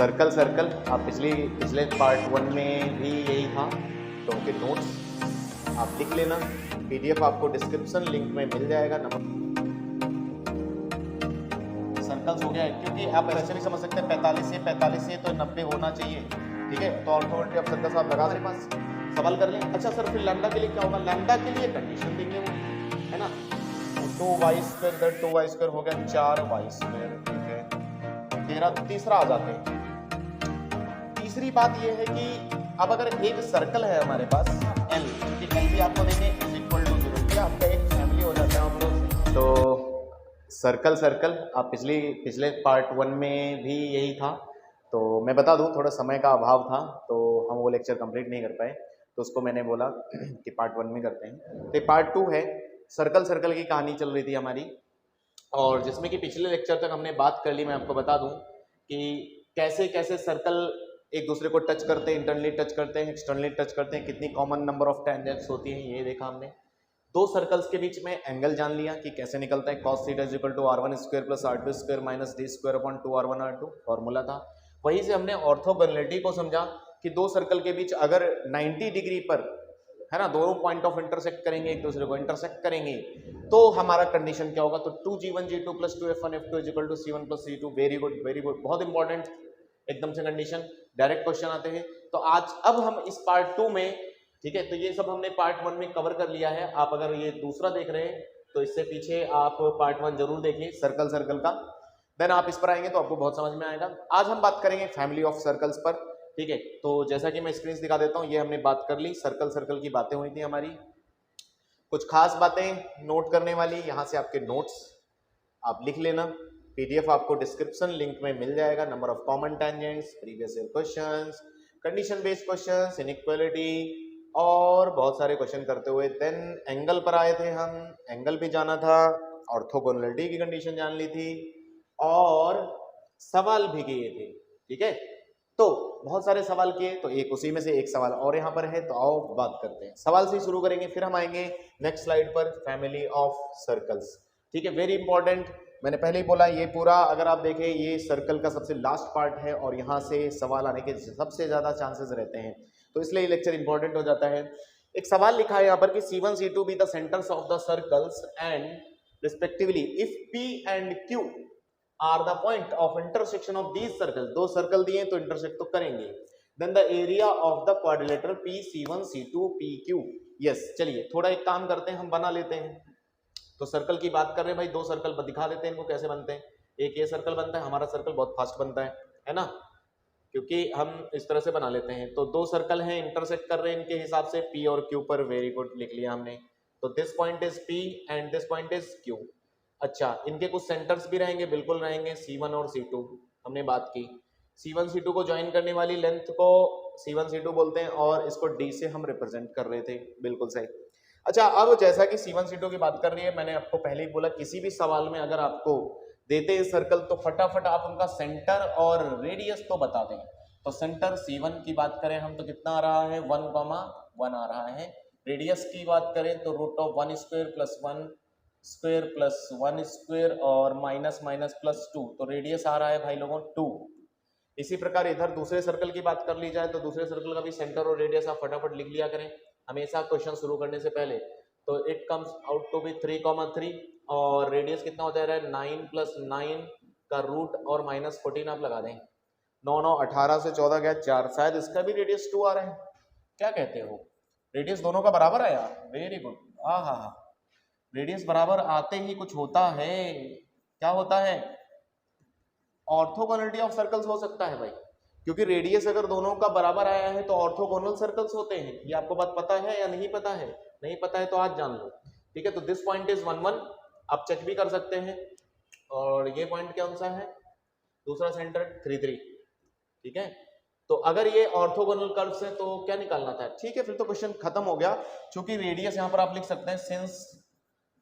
Circle circle आप पिछले part 1 में भी यही था, तो उनके नोट्स आप लिख लेना। पीडीएफ आपको डिस्क्रिप्शन लिंक में मिल जाएगा। नंबर सर्कल्स हो गया है, क्योंकि आप ऐसे भी समझ सकते हैं 45 से तो 90 होना चाहिए, ठीक है। तो ऑर्थोगोनलिटी ऑफ सर्कल्स आप लगा मेरे पास सवाल कर लें। अच्छा सर फिर लैम्डा के लिए क्या होगा? लैम्डा के लिए कंडीशन देंगे वो, है ना। 2y² इधर 2y² हो गया 4y², ठीक है। तीसरा आ जाते हैं। तीसरी बात ये है कि अब अगर एक सर्कल है हमारे पास L, ठीक है, L भी आपको देंगे इज इक्वल टू 0, आपका एक फैमिली हो जाता है हम लोग। तो सर्कल सर्कल आप पिछले पार्ट 1 में भी यही था, तो मैं बता दूं थोड़ा समय का अभाव था तो हम वो लेक्चर कंप्लीट नहीं कर पाए, तो उसको मैंने बोला कि पार्ट 1 में करते हैं। तो पार्ट 2 है, सर्कल सर्कल की कहानी चल रही थी हमारी, और जिसमें कि पिछले लेक्चर तक हमने बात कर ली। मैं आपको बता दूं कि कैसे कैसे सर्कल एक दूसरे को टच करते हैं, इंटरनली टच करते हैं, एक्सटर्नली टच करते हैं, कितनी कॉमन नंबर ऑफ टेंजेंट्स होती हैं ये देखा हमने। दो सर्कल्स के बीच में एंगल जान लिया कि कैसे निकलता है, cos theta is equal to r1² plus r2² minus d² upon 2r1 r2 formula था। वहीं से हमने ऑर्थोगोनलिटी को समझा कि दो सर्कल के बीच अगर 90 डिग्री पर, है ना, दोनों पॉइंट ऑफ इंटरसेक्ट करेंगे, एक दूसरे को इंटरसेक्ट करेंगे, तो हमारा कंडीशन क्या होगा? तो 2g1g2 plus 2f1f2 is equal to c1 plus c2। Very good, बहुत इंपॉर्टेंट एकदम से कंडीशन। डायरेक्ट क्वेश्चन आते हैं। तो आज अब हम इस पार्ट 2 में, ठीक है, तो ये सब हमने पार्ट 1 में कवर कर लिया है। आप अगर ये दूसरा देख रहे हैं तो इससे पीछे आप पार्ट 1 जरूर देखिए सर्कल सर्कल का, देन आप इस पर आएंगे तो आपको बहुत समझ में आएगा। आज हम बात करेंगे फैमिली ऑफ सर्कल्स पर, ठीक है। तो जैसा कि मैं स्क्रीन दिखा देता हूँ, ये हमने बात कर ली, सर्कल सर्कल की बातें हुई थी हमारी। कुछ खास बातें नोट करने वाली, यहाँ से आपके नोट्स आप लिख लेना। पीडीएफ आपको डिस्क्रिप्शन लिंक में मिल जाएगा। Number of common tangents, previous year questions, condition based questions, inequality और बहुत सारे क्वेश्चन करते हुए देन एंगल पर आए थे हम। एंगल भी जाना था, ऑर्थोगोनलिटी की कंडीशन जान ली थी और सवाल भी किए थे, ठीक है। तो बहुत सारे सवाल किए, तो एक उसी में से एक सवाल और यहाँ पर है, तो आओ बात करते हैं। सवाल से ही शुरू करेंगे, फिर हम आएंगे नेक्स्ट स्लाइड पर, फैमिली ऑफ सर्कल्स, ठीक है। वेरी इंपॉर्टेंट, मैंने पहले ही बोला, ये पूरा अगर आप देखें ये सर्कल का सबसे लास्ट पार्ट है और यहाँ से सवाल आने के सबसे ज्यादा चांसेस रहते हैं, तो इसलिए ये लेक्चर इंपॉर्टेंट हो जाता है। एक सवाल लिखा है यहाँ पर कि C1 C2 be the centres of the circles and respectively if P and Q are the point of intersection of these circle. दो सर्कल दिए तो इंटरसेक्ट तो करेंगे। Then the area of the quadrilateral PC1 C2 PQ। Yes, चलिए थोड़ा एक काम करते हैं, हम बना लेते हैं। तो सर्कल की बात कर रहे हैं भाई, दो सर्कल दिखा देते हैं इनको कैसे बनते हैं। एक ये सर्कल बनता है, हमारा सर्कल बहुत फास्ट बनता है ना, क्योंकि हम इस तरह से बना लेते हैं। तो दो सर्कल हैं, इंटरसेक्ट कर रहे हैं इनके हिसाब से P और Q पर। वेरी गुड, लिख लिया हमने। तो this point is P and this point is Q। अच्छा, इनके कुछ सेंटर्स भी रहेंगे, बिल्कुल रहेंगे, C1 और C2 हमने बात की। C1 C2 को ज्वाइन करने वाली लेंथ को C1 C2 बोलते हैं और इसको D से हम रिप्रेजेंट कर रहे थे, बिल्कुल सही। अच्छा, अब जैसा कि C1 C2 की बात कर रही है, मैंने आपको पहले ही बोला किसी भी सवाल में अगर आपको देते हैं सर्कल तो फटाफट आप उनका सेंटर और रेडियस तो बता दें। तो सेंटर C1 की बात करें हम तो कितना आ रहा है, 1,1 आ रहा है। रेडियस की बात करें तो √1² प्लस 1² प्लस 1² और माइनस माइनस प्लस 2, तो रेडियस आ रहा है भाई लोगों 2। इसी प्रकार इधर दूसरे सर्कल की बात कर ली जाए तो दूसरे सर्कल का भी सेंटर और रेडियस आप फटाफट लिख लिया करें हमेशा क्वेश्चन शुरू करने से पहले। तो it comes out to be 3,3 और रेडियस कितना हो जा रहा है 9 + 9 का रूट और -14 आप लगा दें। 9 9 18 से 14 गया 4, शायद इसका भी रेडियस 2 आ रहा है। क्या कहते हो, रेडियस दोनों का बराबर आया? Very good. हाँ, रेडियस बराबर आते ही कुछ होता है। क्या होता है? ऑर्थोगोनलिटी ऑफ सर्कल्स हो सकता है भाई, क्योंकि रेडियस अगर दोनों का बराबर आया है तो ऑर्थोगोनल सर्कल्स होते हैं। ये आपको बात पता है या नहीं पता है? नहीं पता है तो आज जान लो, ठीक है। तो दिस पॉइंट इज 1 1, आप चेक भी कर सकते हैं। और ये पॉइंट कौन सा है? दूसरा सेंटर 3 3, ठीक है। तो अगर ये ऑर्थोगोनल कर्व्स है तो क्या निकालना था? ठीक है, फिर तो क्वेश्चन खत्म हो गया, क्योंकि रेडियस यहाँ पर आप लिख सकते हैं since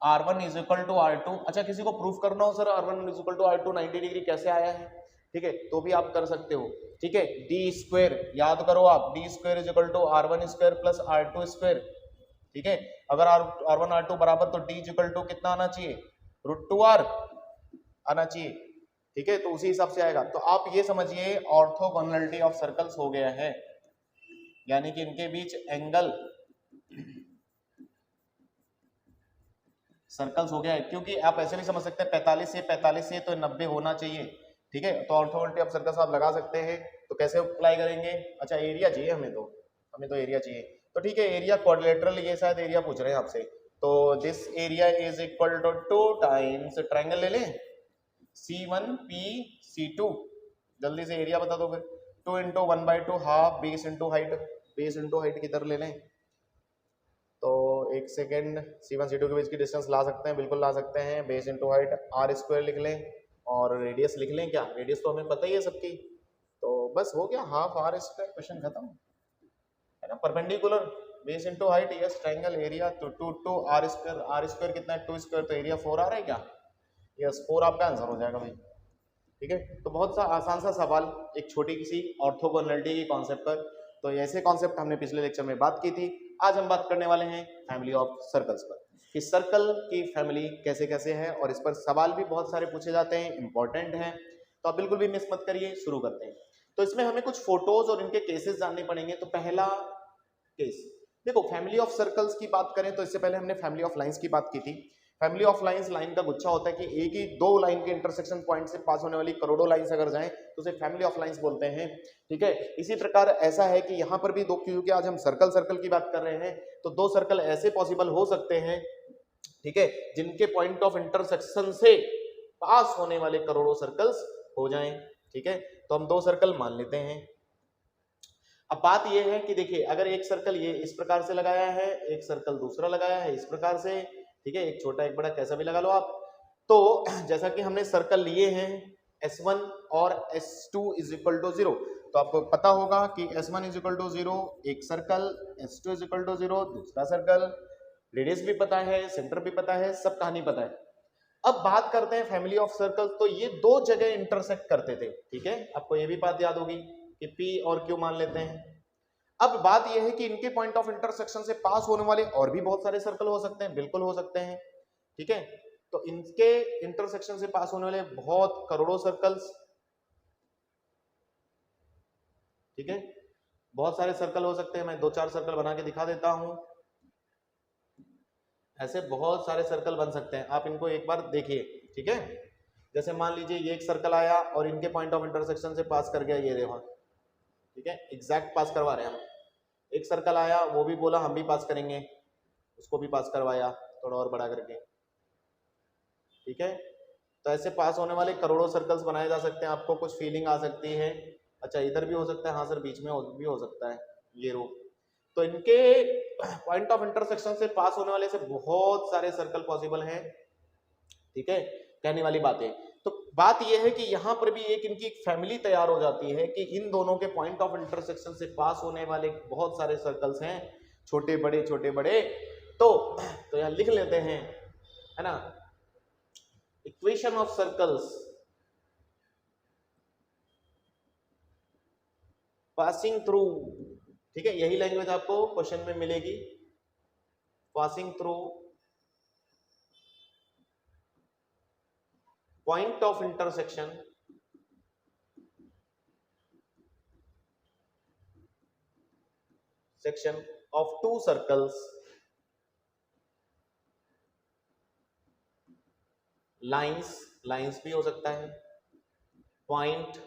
R1 is equal to R2। अच्छा, किसी को प्रूफ करना हो sir R1 is equal to R2 90 degree कैसे आया है, ठीक है, तो भी आप कर सकते हो, ठीक है। D² याद करो आप, D² is equal to R1² plus R2², ठीक है। अगर R1 R2 बराबर तो D इज इक्वल टू कितना आना चाहिए? √2R आना चाहिए, ठीक है, तो उसी हिसाब से आएगा। तो आप ये समझिए ऑर्थोगोनलिटी ऑफ सर्कल्स हो गया है, यानी कि इनके बीच एंगल सर्कल्स हो गया है। क्योंकि आप ऐसे भी समझ सकते हैं 45 से तो 90 होना चाहिए, ठीक है। तो ऑर्थोगोनलिटी ऑफ सर्कल्स आप लगा सकते हैं। तो कैसे अप्लाई करेंगे? अच्छा एरिया चाहिए हमें तो एरिया चाहिए। तो ठीक है, एरिया क्वाड्रिलेटरल, ये शायद एरिया पूछ रहे हैं आपसे। तो this area is equal to 2 times triangle ले लें C1P C2, जल्दी से एरिया बता दो फिर। 2 into 1/2 half base into height किधर ले लें? तो एक सेकेंड, C1 C2 के बीच की डिस्टेंस ला सकते हैं, बिल्कुल ला सकते हैं। बेस इंटू हाइट R² लिख लें और रेडियस लिख लें। क्या रेडियस तो हमें पता ही है सबकी, तो बस हो गया हाफ R², क्वेश्चन खत्म है ना। Perpendicular base into height, yes triangle area, तो 2 R² कितना है 2², तो एरिया 4 आ रहा है क्या? यस 4 आपका आंसर हो जाएगा भाई, ठीक है। तो बहुत सा आसान सा सवाल एक छोटी सी ऑर्थोगोनलिटी की कॉन्सेप्ट पर। तो ऐसे कॉन्सेप्ट हमने पिछले लेक्चर में बात की थी। आज हम बात करने वाले हैं फैमिली ऑफ सर्कल्स पर, कि सर्कल की फैमिली कैसे कैसे है, और इस पर सवाल भी बहुत सारे पूछे जाते हैं, इंपॉर्टेंट हैं, तो आप बिल्कुल भी मिस मत करिए। शुरू करते हैं। तो इसमें हमें कुछ फोटोज और इनके केसेस जानने पड़ेंगे। तो पहला केस देखो, फैमिली ऑफ सर्कल्स की बात करें तो इससे पहले हमने फैमिली ऑफ लाइंस की बात की थी। फैमिली ऑफ लाइंस, लाइन का गुच्छा होता है कि एक ही दो लाइन के इंटरसेक्शन पॉइंट से पास होने वाली करोड़ों लाइंस अगर जाएं तो उसे फैमिली ऑफ लाइंस बोलते हैं, ठीक है। इसी प्रकार ऐसा है कि यहाँ पर भी दो, क्योंकि आज हम सर्कल की बात कर रहे हैं, तो दो सर्कल ऐसे पॉसिबल हो सकते हैं, ठीक है, जिनके पॉइंट ऑफ इंटरसेक्शन से पास होने वाले करोड़ों सर्कल्स हो जाएं, ठीक है। तो हम दो सर्कल मान लेते हैं। अब बात यह है कि देखिए, अगर एक सर्कल ये इस प्रकार से लगाया है, एक सर्कल दूसरा लगाया है इस प्रकार से, ठीक है, एक छोटा एक बड़ा कैसा भी लगा लो आप। तो जैसा कि हमने सर्कल लिए हैं S1 और S2 इज इक्वल टू 0, तो आपको पता होगा कि S1 इज इक्वल टू 0 एक circle, S2 is equal to 0 दूसरा सर्कल, रेडियस भी पता है, सेंटर भी पता है, सब कहानी पता है। अब बात करते हैं फैमिली ऑफ सर्कल। तो ये दो जगह इंटरसेक्ट करते थे, ठीक है, आपको ये भी बात याद होगी कि P और Q मान लेते हैं। अब बात यह है कि इनके पॉइंट ऑफ इंटरसेक्शन से पास होने वाले और भी बहुत सारे सर्कल हो सकते हैं, बिल्कुल हो सकते हैं, ठीक है। तो इनके इंटरसेक्शन से पास होने वाले बहुत करोड़ों सर्कल्स, ठीक है, बहुत सारे सर्कल हो सकते हैं। मैं दो चार सर्कल बना के दिखा देता हूं। ऐसे बहुत सारे सर्कल बन सकते हैं, आप इनको एक बार देखिए, ठीक है। जैसे मान लीजिए ये एक सर्कल आया और इनके पॉइंट ऑफ इंटरसेक्शन से पास कर गया, ये देखो, ठीक है, एग्जैक्ट पास करवा रहे हैं हम। एक सर्कल आया, वो भी बोला हम भी पास करेंगे, उसको भी पास करवाया थोड़ा और बड़ा करके, ठीक है। तो ऐसे पास होने वाले करोड़ों सर्कल्स बनाए जा सकते हैं। आपको कुछ फीलिंग आ सकती है, अच्छा इधर भी हो सकता है, हाँ सर बीच में भी हो सकता है, ये रो। तो इनके पॉइंट ऑफ इंटरसेक्शन से पास होने वाले से बहुत सारे सर्कल पॉसिबल हैं, ठीक है, कहने वाली बात है। तो बात यह है कि यहां पर भी एक इनकी फैमिली तैयार हो जाती है कि इन दोनों के पॉइंट ऑफ इंटरसेक्शन से पास होने वाले बहुत सारे सर्कल्स हैं, छोटे बड़े छोटे बड़े। तो यहां लिख लेते हैं, है ना, equation of circles passing through, ठीक है, यही लैंग्वेज आपको क्वेश्चन में मिलेगी, passing through point of intersection section of two circles, lines भी हो सकता है, point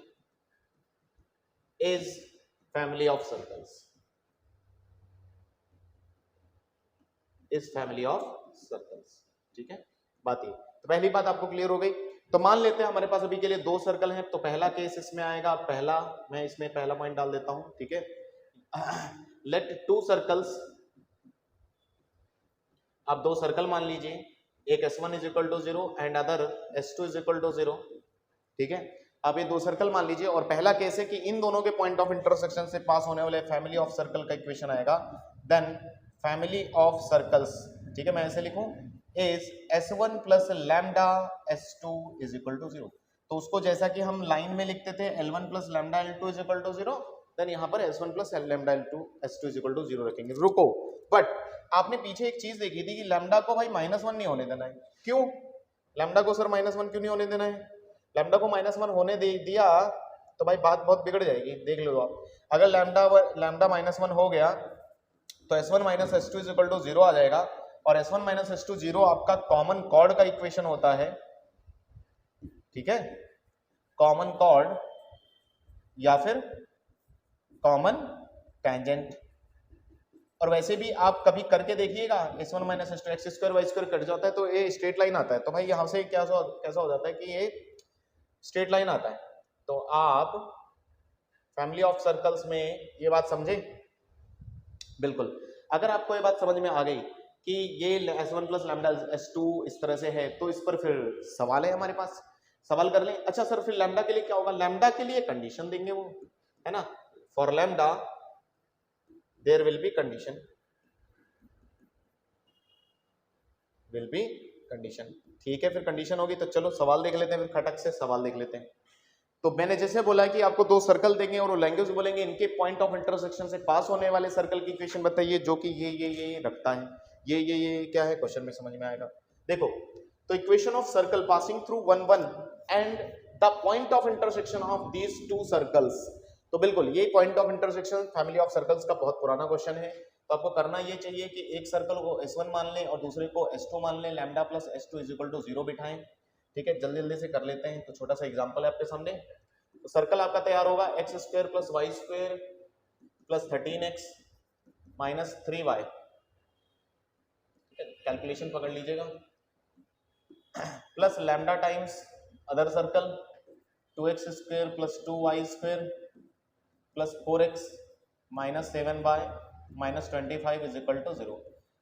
is family of circles, is family of circles, ठीक है। बात ये, तो पहली बात आपको क्लियर हो गई। तो मान लेते हैं हमारे पास अभी के लिए दो सर्कल हैं, तो पहला केस इसमें आएगा, पहला मैं इसमें पहला पॉइंट डाल देता हूं, ठीक है। लेट टू सर्कल्स, आप दो सर्कल मान लीजिए, एक S1 is equal to 0 and other S2 is equal to 0, ठीक है। आप ये दो सर्कल मान लीजिए और पहला केस है कि इन दोनों के पॉइंट ऑफ इंटरसेक्शन से पास होने वाले फैमिली ऑफ सर्कल का इक्वेशन आएगा, देन फैमिली ऑफ सर्कल्स, ठीक है, मैं ऐसे लिखूं, is S1 plus lambda S2 is equal to 0। तो उसको जैसा कि हम लाइन में लिखते थे L1 plus lambda L2 is equal to 0, then यहाँ पर S1 plus lambda L2 S2 is equal to 0 रखेंगे। रुको, बट आपने पीछे एक चीज देखी थी कि लैम्डा को भाई -1 नहीं होने देना है। क्यों लैम्डा को सर -1 क्यों नहीं होने देना है? लैम्डा को -1 होने दिया तो भाई बात बहुत बिगड़ जाएगी, देख लो आप। अगर लैम्डा -1 हो गया तो S1 - S2 = 0 आ जाएगा, और S1 - S2 0 आपका कॉमन कॉर्ड का इक्वेशन होता है, ठीक है, कॉमन कॉर्ड या फिर कॉमन टेंजेंट। और वैसे भी आप कभी करके देखिएगा, S1 - S2 x² y² cut जाता है तो ये स्ट्रेट लाइन आता है, तो भाई यहां से कैसा हो जाता है कि ये स्ट्रेट लाइन आता है। तो आप फैमिली ऑफ सर्कल्स में ये बात समझे, बिल्कुल। अगर आपको ये बात समझ में आ गई कि ये S1 + लैम्डा S2 इस तरह से है, तो इस पर फिर सवाल है हमारे पास, सवाल कर लें। अच्छा सर फिर लैम्डा के लिए क्या होगा? लैम्डा के लिए कंडीशन देंगे वो, है ना, for lambda there will be condition, will be condition, ठीक है। फिर कंडीशन होगी तो चलो सवाल देख लेते हैं, फिर खटक से सवाल देख लेते हैं। तो मैंने जैसे बोला कि आपको 2 सर्कल देंगे और वो लैंग्वेज बोलेंगे, इनके पॉइंट ऑफ इंटरसेक्शन से पास होने वाले सर्कल की इक्वेशन बताइए जो कि ये रखता है, ये क्या है, क्वेश्चन में समझ में आएगा। देखो, तो equation of circle passing through 1 1 and the point of intersection of these 2 circles. तो बिल्कुल ये point of intersection family of circles का बहुत पुराना क्वेश्चन है। तो आपको करना ये चाहिए कि एक सर्कल को S1 मान लें और दूसरे को S2 मान लें, लैम्डा + S2 = 0 बिठाएं, ठीक है। जल्दी जल्दी से कर लेते हैं। तो छोटा सा एग्जांपल है आपके सामने। तो सर्कल आपका तैयार होगा x² + y² + 13x - 3y, calculation पकड़ लीजिएगा, plus lambda times other circle 2x² + 2y² + 4x - 7y - 25 = 0।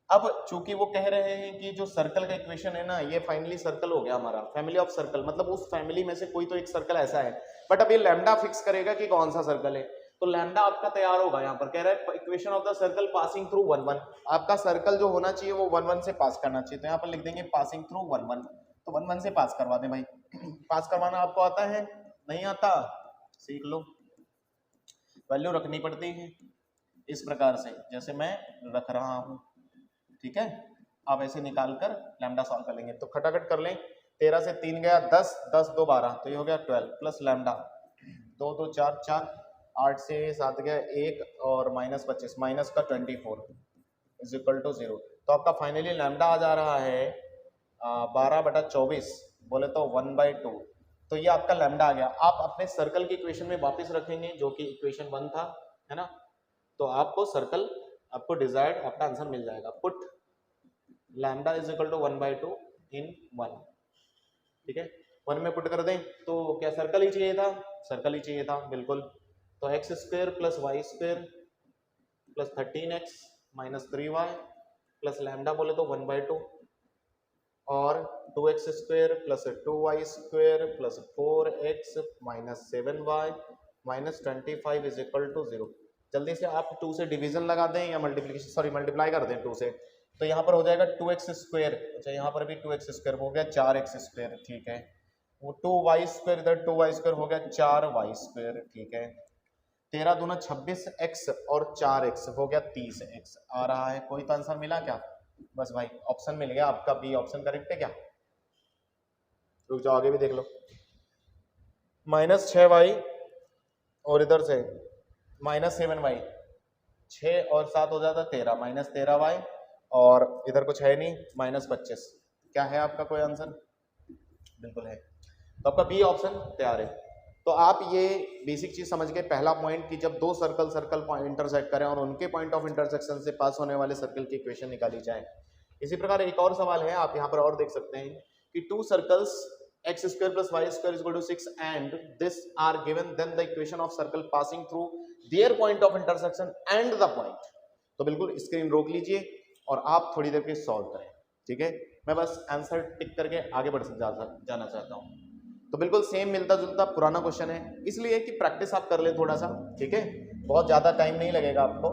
अब चूंकि वो कह रहे हैं कि जो सर्कल का इक्वेशन है ना, ये फाइनली सर्कल हो गया हमारा, फैमिली ऑफ सर्कल, मतलब उस फैमिली में से कोई तो एक सर्कल ऐसा है, बट अब ये लैम्डा फिक्स करेगा कि कौन सा सर्कल है। तो लैम्डा आपका तैयार होगा, यहाँ पर कह रहा है equation of the circle passing through 1 1, आपका सर्कल जो होना चाहिए वो 1 1 से पास करना चाहिए। तो यहाँ पर लिख देंगे पासिंग थ्रू 1 1, तो 1 1 से पास करवा दें भाई। पास करवाना आपको आता है? नहीं आता? सीख लो, वैल्यू रखनी पड़ती है इस प्रकार से जैसे मैं रख रहा हूं, ठीक है। आप ऐसे निकाल कर लैम्डा सॉल्व कर लेंगे। तो खटाखट कर लें, 13 से 3 गया 10, 10 2 12, तो ये हो गया 12 प्लस लैम्डा 2 2 4 4, 8 से 7 गया 1 और -25 माइनस का 24 = 0। तो आपका फाइनली लैम्डा आ जा रहा है 12/24, बोले तो 1/2। तो ये आपका लैम्डा आ गया। आप अपने सर्कल की इक्वेशन में वापस रखेंगे जो कि इक्वेशन 1 था, है ना। तो आपको सर्कल, आपको डिजायर्ड आपका आंसर मिल जाएगा। पुट लैम्डा = 1/2 इन 1, ठीक है। 1 में पुट कर दें तो क्या सर्कल ही चाहिए था? सर्कल ही चाहिए था, बिल्कुल। तो x² + y² + 13x - 3y plus lambda बोले तो 1/2 और 2x² + 2y² + 4x - 7y - 25 = 0। जल्दी से आप 2 से डिवीजन लगा दें या मल्टीप्लाई कर दें 2 से, तो यहाँ पर हो जाएगा 2x²। अच्छा यहाँ पर भी 2x² हो गया 4x², ठीक है। वो 2y² इधर 2y² हो गया 4y², ठीक है। 13 दूना 26x और 4x हो गया 30x आ रहा है। कोई तो आंसर मिला क्या? बस भाई ऑप्शन मिल गया आपका, बी ऑप्शन करेक्ट है क्या? रुक जाओ आगे भी देख लो। -6y और इधर से -7y, 6 और 7 हो जाता 13, -13y और इधर कुछ है नहीं, -25। क्या है आपका कोई आंसर? बिल्कुल है। तो आपका बी ऑप्शन तैयार है। तो आप ये बेसिक चीज समझ गए, पहला पॉइंट कि जब 2 सर्कल पॉइंट इंटरसेक्ट करें और उनके पॉइंट ऑफ इंटरसेक्शन से पास होने वाले सर्कल की इक्वेशन निकाली जाए। इसी प्रकार एक और सवाल है, आप यहाँ पर और देख सकते हैं कि 2 circles x² + y² = 6 and this are given, then the equation of circle passing through their point of intersection and the point। तो बिल्कुल स्क्रीन रोक लीजिए और आप थोड़ी देर के सॉल्व करें, ठीक है। मैं बस आंसर टिक करके आगे बढ़ जाना चाहता हूँ। तो बिल्कुल सेम मिलता जुलता पुराना क्वेश्चन है, इसलिए कि प्रैक्टिस आप कर ले थोड़ा सा, ठीक है। बहुत ज्यादा टाइम नहीं लगेगा आपको,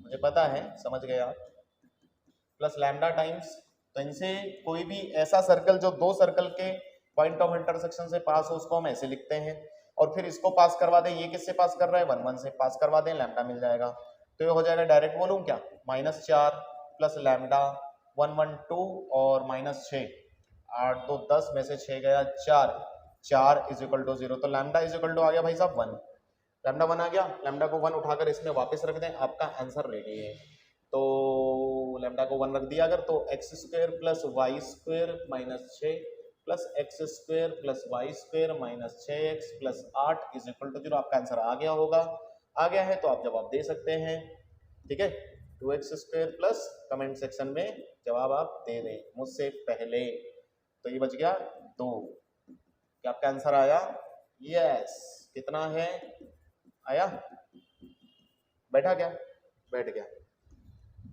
मुझे पता है, समझ गए आप। प्लस लैम्डा टाइम्स, तो इनसे कोई भी ऐसा सर्कल जो 2 सर्कल के पॉइंट ऑफ इंटरसेक्शन से पास हो उसको हम ऐसे लिखते हैं, और फिर इसको पास करवा दें, ये किससे पास कर रहा है 1 1 से पास करवा दें, लैम्डा मिल जाएगा। तो ये हो जाएगा डायरेक्ट बोलूं क्या, -4 प्लस लैम्डा 1 1 2 और -6, 8 2 10 में से 6 गया 4, 4 इज इक्वल टू 0, तो लैम्डा इज इक्वल टू आ गया भाई साहब 1, लैम्डा 1 आ गया, लैम्डा को 1 उठाकर इसमें वापस रख दें, आपका आंसर रेडी है। तो लैम्डा को 1 रख दिया अगर, तो x square plus y square minus 6 plus x square plus y square minus 6x plus 8 is equal to 0, आपका आंसर आ गया होगा। आ गया है तो आप जवाब दे सकते हैं, ठीक है। 2x square plus comment section में जवाब आप दे दें मुझसे पहले। तो ये बच गया 2, क्या आपका आंसर आया? यस। कितना है? आया? बैठा क्या? बैठ गया,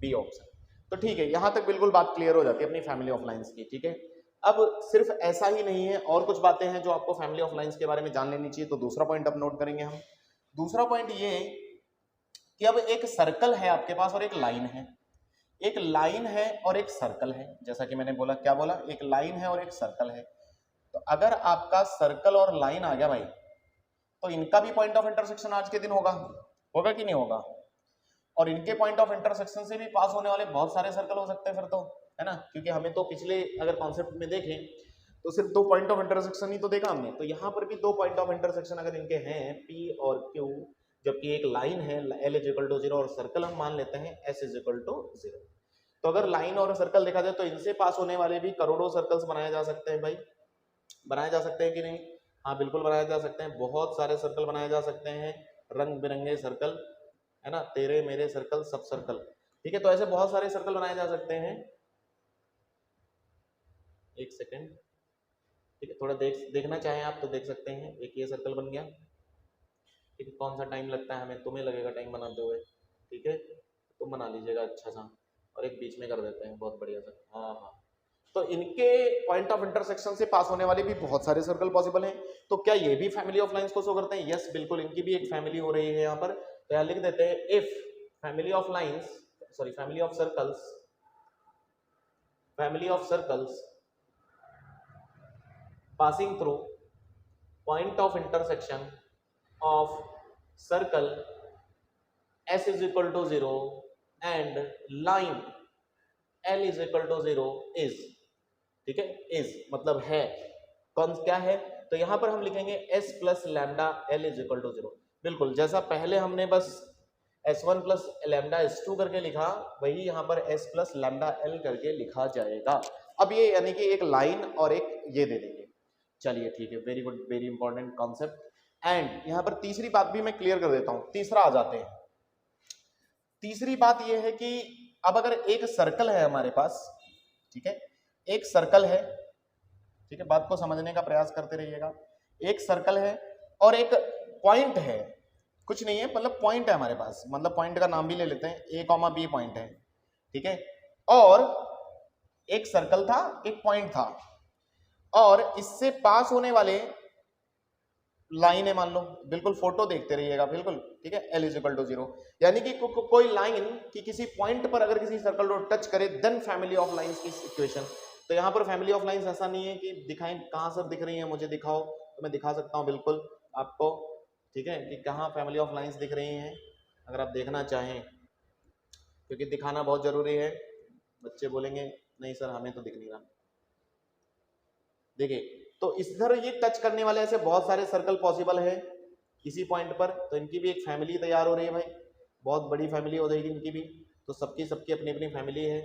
बी ऑप्शन। तो ठीक है, यहां तक बिल्कुल बात क्लियर हो जाती है अपनी फैमिली ऑफ लाइंस की, ठीक है। अब सिर्फ ऐसा ही नहीं है, और कुछ बातें हैं जो आपको फैमिली ऑफ लाइंस के बारे में जान लेनी चाहिए। तो दूसरा पॉइंट अब नोट करेंगे हम। दूसरा पॉइंट ये कि अब एक सर्कल है आपके पास और एक लाइन है, एक लाइन है और एक सर्कल है। जैसा कि मैंने बोला, क्या बोला? एक लाइन है और एक सर्कल है। तो अगर आपका सर्कल और लाइन आ गया भाई, तो इनका भी पॉइंट ऑफ इंटरसेक्शन आज के दिन होगा, होगा कि नहीं होगा? और इनके पॉइंट ऑफ इंटरसेक्शन से भी पास होने वाले बहुत सारे सर्कल हो सकते हैं फिर तो, है ना। क्योंकि हमें तो पिछले अगर कॉन्सेप्ट में देखें तो सिर्फ 2 पॉइंट ऑफ इंटरसेक्शन ही तो देखा हमने, तो यहाँ पर भी 2 पॉइंट ऑफ इंटरसेक्शन अगर इनके हैं P और Q, जबकि एक लाइन है L इज इक्वल टू 0 और सर्कल हम मान लेते हैं S इज इक्वल टू 0। तो अगर लाइन और सर्कल देखा जाए तो इनसे पास होने वाले भी करोड़ों सर्कल्स बनाए जा सकते हैं भाई, बनाए जा सकते हैं कि नहीं? हाँ बिल्कुल बनाए जा सकते हैं, बहुत सारे सर्कल बनाए जा सकते हैं, रंग बिरंगे सर्कल, है ना, तेरे मेरे सर्कल, सब सर्कल, ठीक है। तो ऐसे बहुत सारे सर्कल बनाए जा सकते हैं। एक सेकेंड, ठीक है, थोड़ा देखना चाहें आप तो देख सकते हैं। एक ये सर्कल बन गया, ठीक है। कौन सा टाइम लगता है हमें? तुम्हें लगेगा टाइम बनाते हुए, ठीक है, तुम बना लीजिएगा अच्छा सा। और एक बीच में कर देते हैं, बहुत बढ़िया सा। हाँ हाँ, तो इनके पॉइंट ऑफ इंटरसेक्शन से पास होने वाले भी बहुत सारे सर्कल पॉसिबल हैं। तो क्या ये भी फैमिली ऑफ लाइंस को शो करते हैं? यस बिल्कुल, इनकी भी एक फैमिली हो रही है यहाँ पर। तो यहाँ लिख देते हैं, if family of lines, sorry family of circles, family of circles passing through point of intersection of circle S is equal to 0 and line L is equal to 0 is, ठीक है, is मतलब है, कौन क्या है? तो यहां पर हम लिखेंगे S plus lambda L is equal to 0। बिल्कुल जैसा पहले हमने बस S1 प्लस लैम्डा S2 करके लिखा, वही यहाँ पर S प्लस लैम्डा L करके लिखा जाएगा। अब ये यानी कि एक लाइन और एक ये दे देंगे। चलिए ठीक है, very good, very important concept. And यहाँ पर तीसरी बात भी मैं क्लियर कर देता हूँ, तीसरा आ जाते हैं। तीसरी बात यह है कि अब अगर एक सर्कल है हमारे पास, ठीक है, एक सर्कल है, ठीक है, बात को समझने का प्रयास करते रहिएगा। एक सर्कल है और एक पॉइंट है, कुछ नहीं है, मतलब पॉइंट है हमारे पास, मतलब पॉइंट का नाम भी ले लेते हैं, A, B पॉइंट है, ठीक है। और एक सर्कल था, एक पॉइंट था, और इससे पास होने वाले लाइन है मान लो, बिल्कुल फोटो देखते रहिएगा, बिल्कुल ठीक है। L इज इक्वल टू 0 यानी कि कोई लाइन की किसी पॉइंट पर अगर किसी सर्कल को टच करे, देन फैमिली ऑफ लाइंस की इक्वेशन। तो यहाँ पर फैमिली ऑफ लाइंस ऐसा नहीं है कि दिखाएं, कहाँ सर दिख रही है, मुझे दिखाओ, तो मैं दिखा सकता हूँ बिल्कुल आपको, ठीक है, कि कहाँ फैमिली ऑफ लाइंस दिख रही हैं अगर आप देखना चाहें, क्योंकि दिखाना बहुत जरूरी है। बच्चे बोलेंगे नहीं सर हमें तो दिख नहीं रहा। देखिए, तो इस तरह ये टच करने वाले ऐसे बहुत सारे सर्कल पॉसिबल है किसी पॉइंट पर, तो इनकी भी एक फैमिली तैयार हो रही है भाई, बहुत बड़ी फैमिली हो जाएगी इनकी भी। तो सबकी सबकी अपनी अपनी फैमिली है,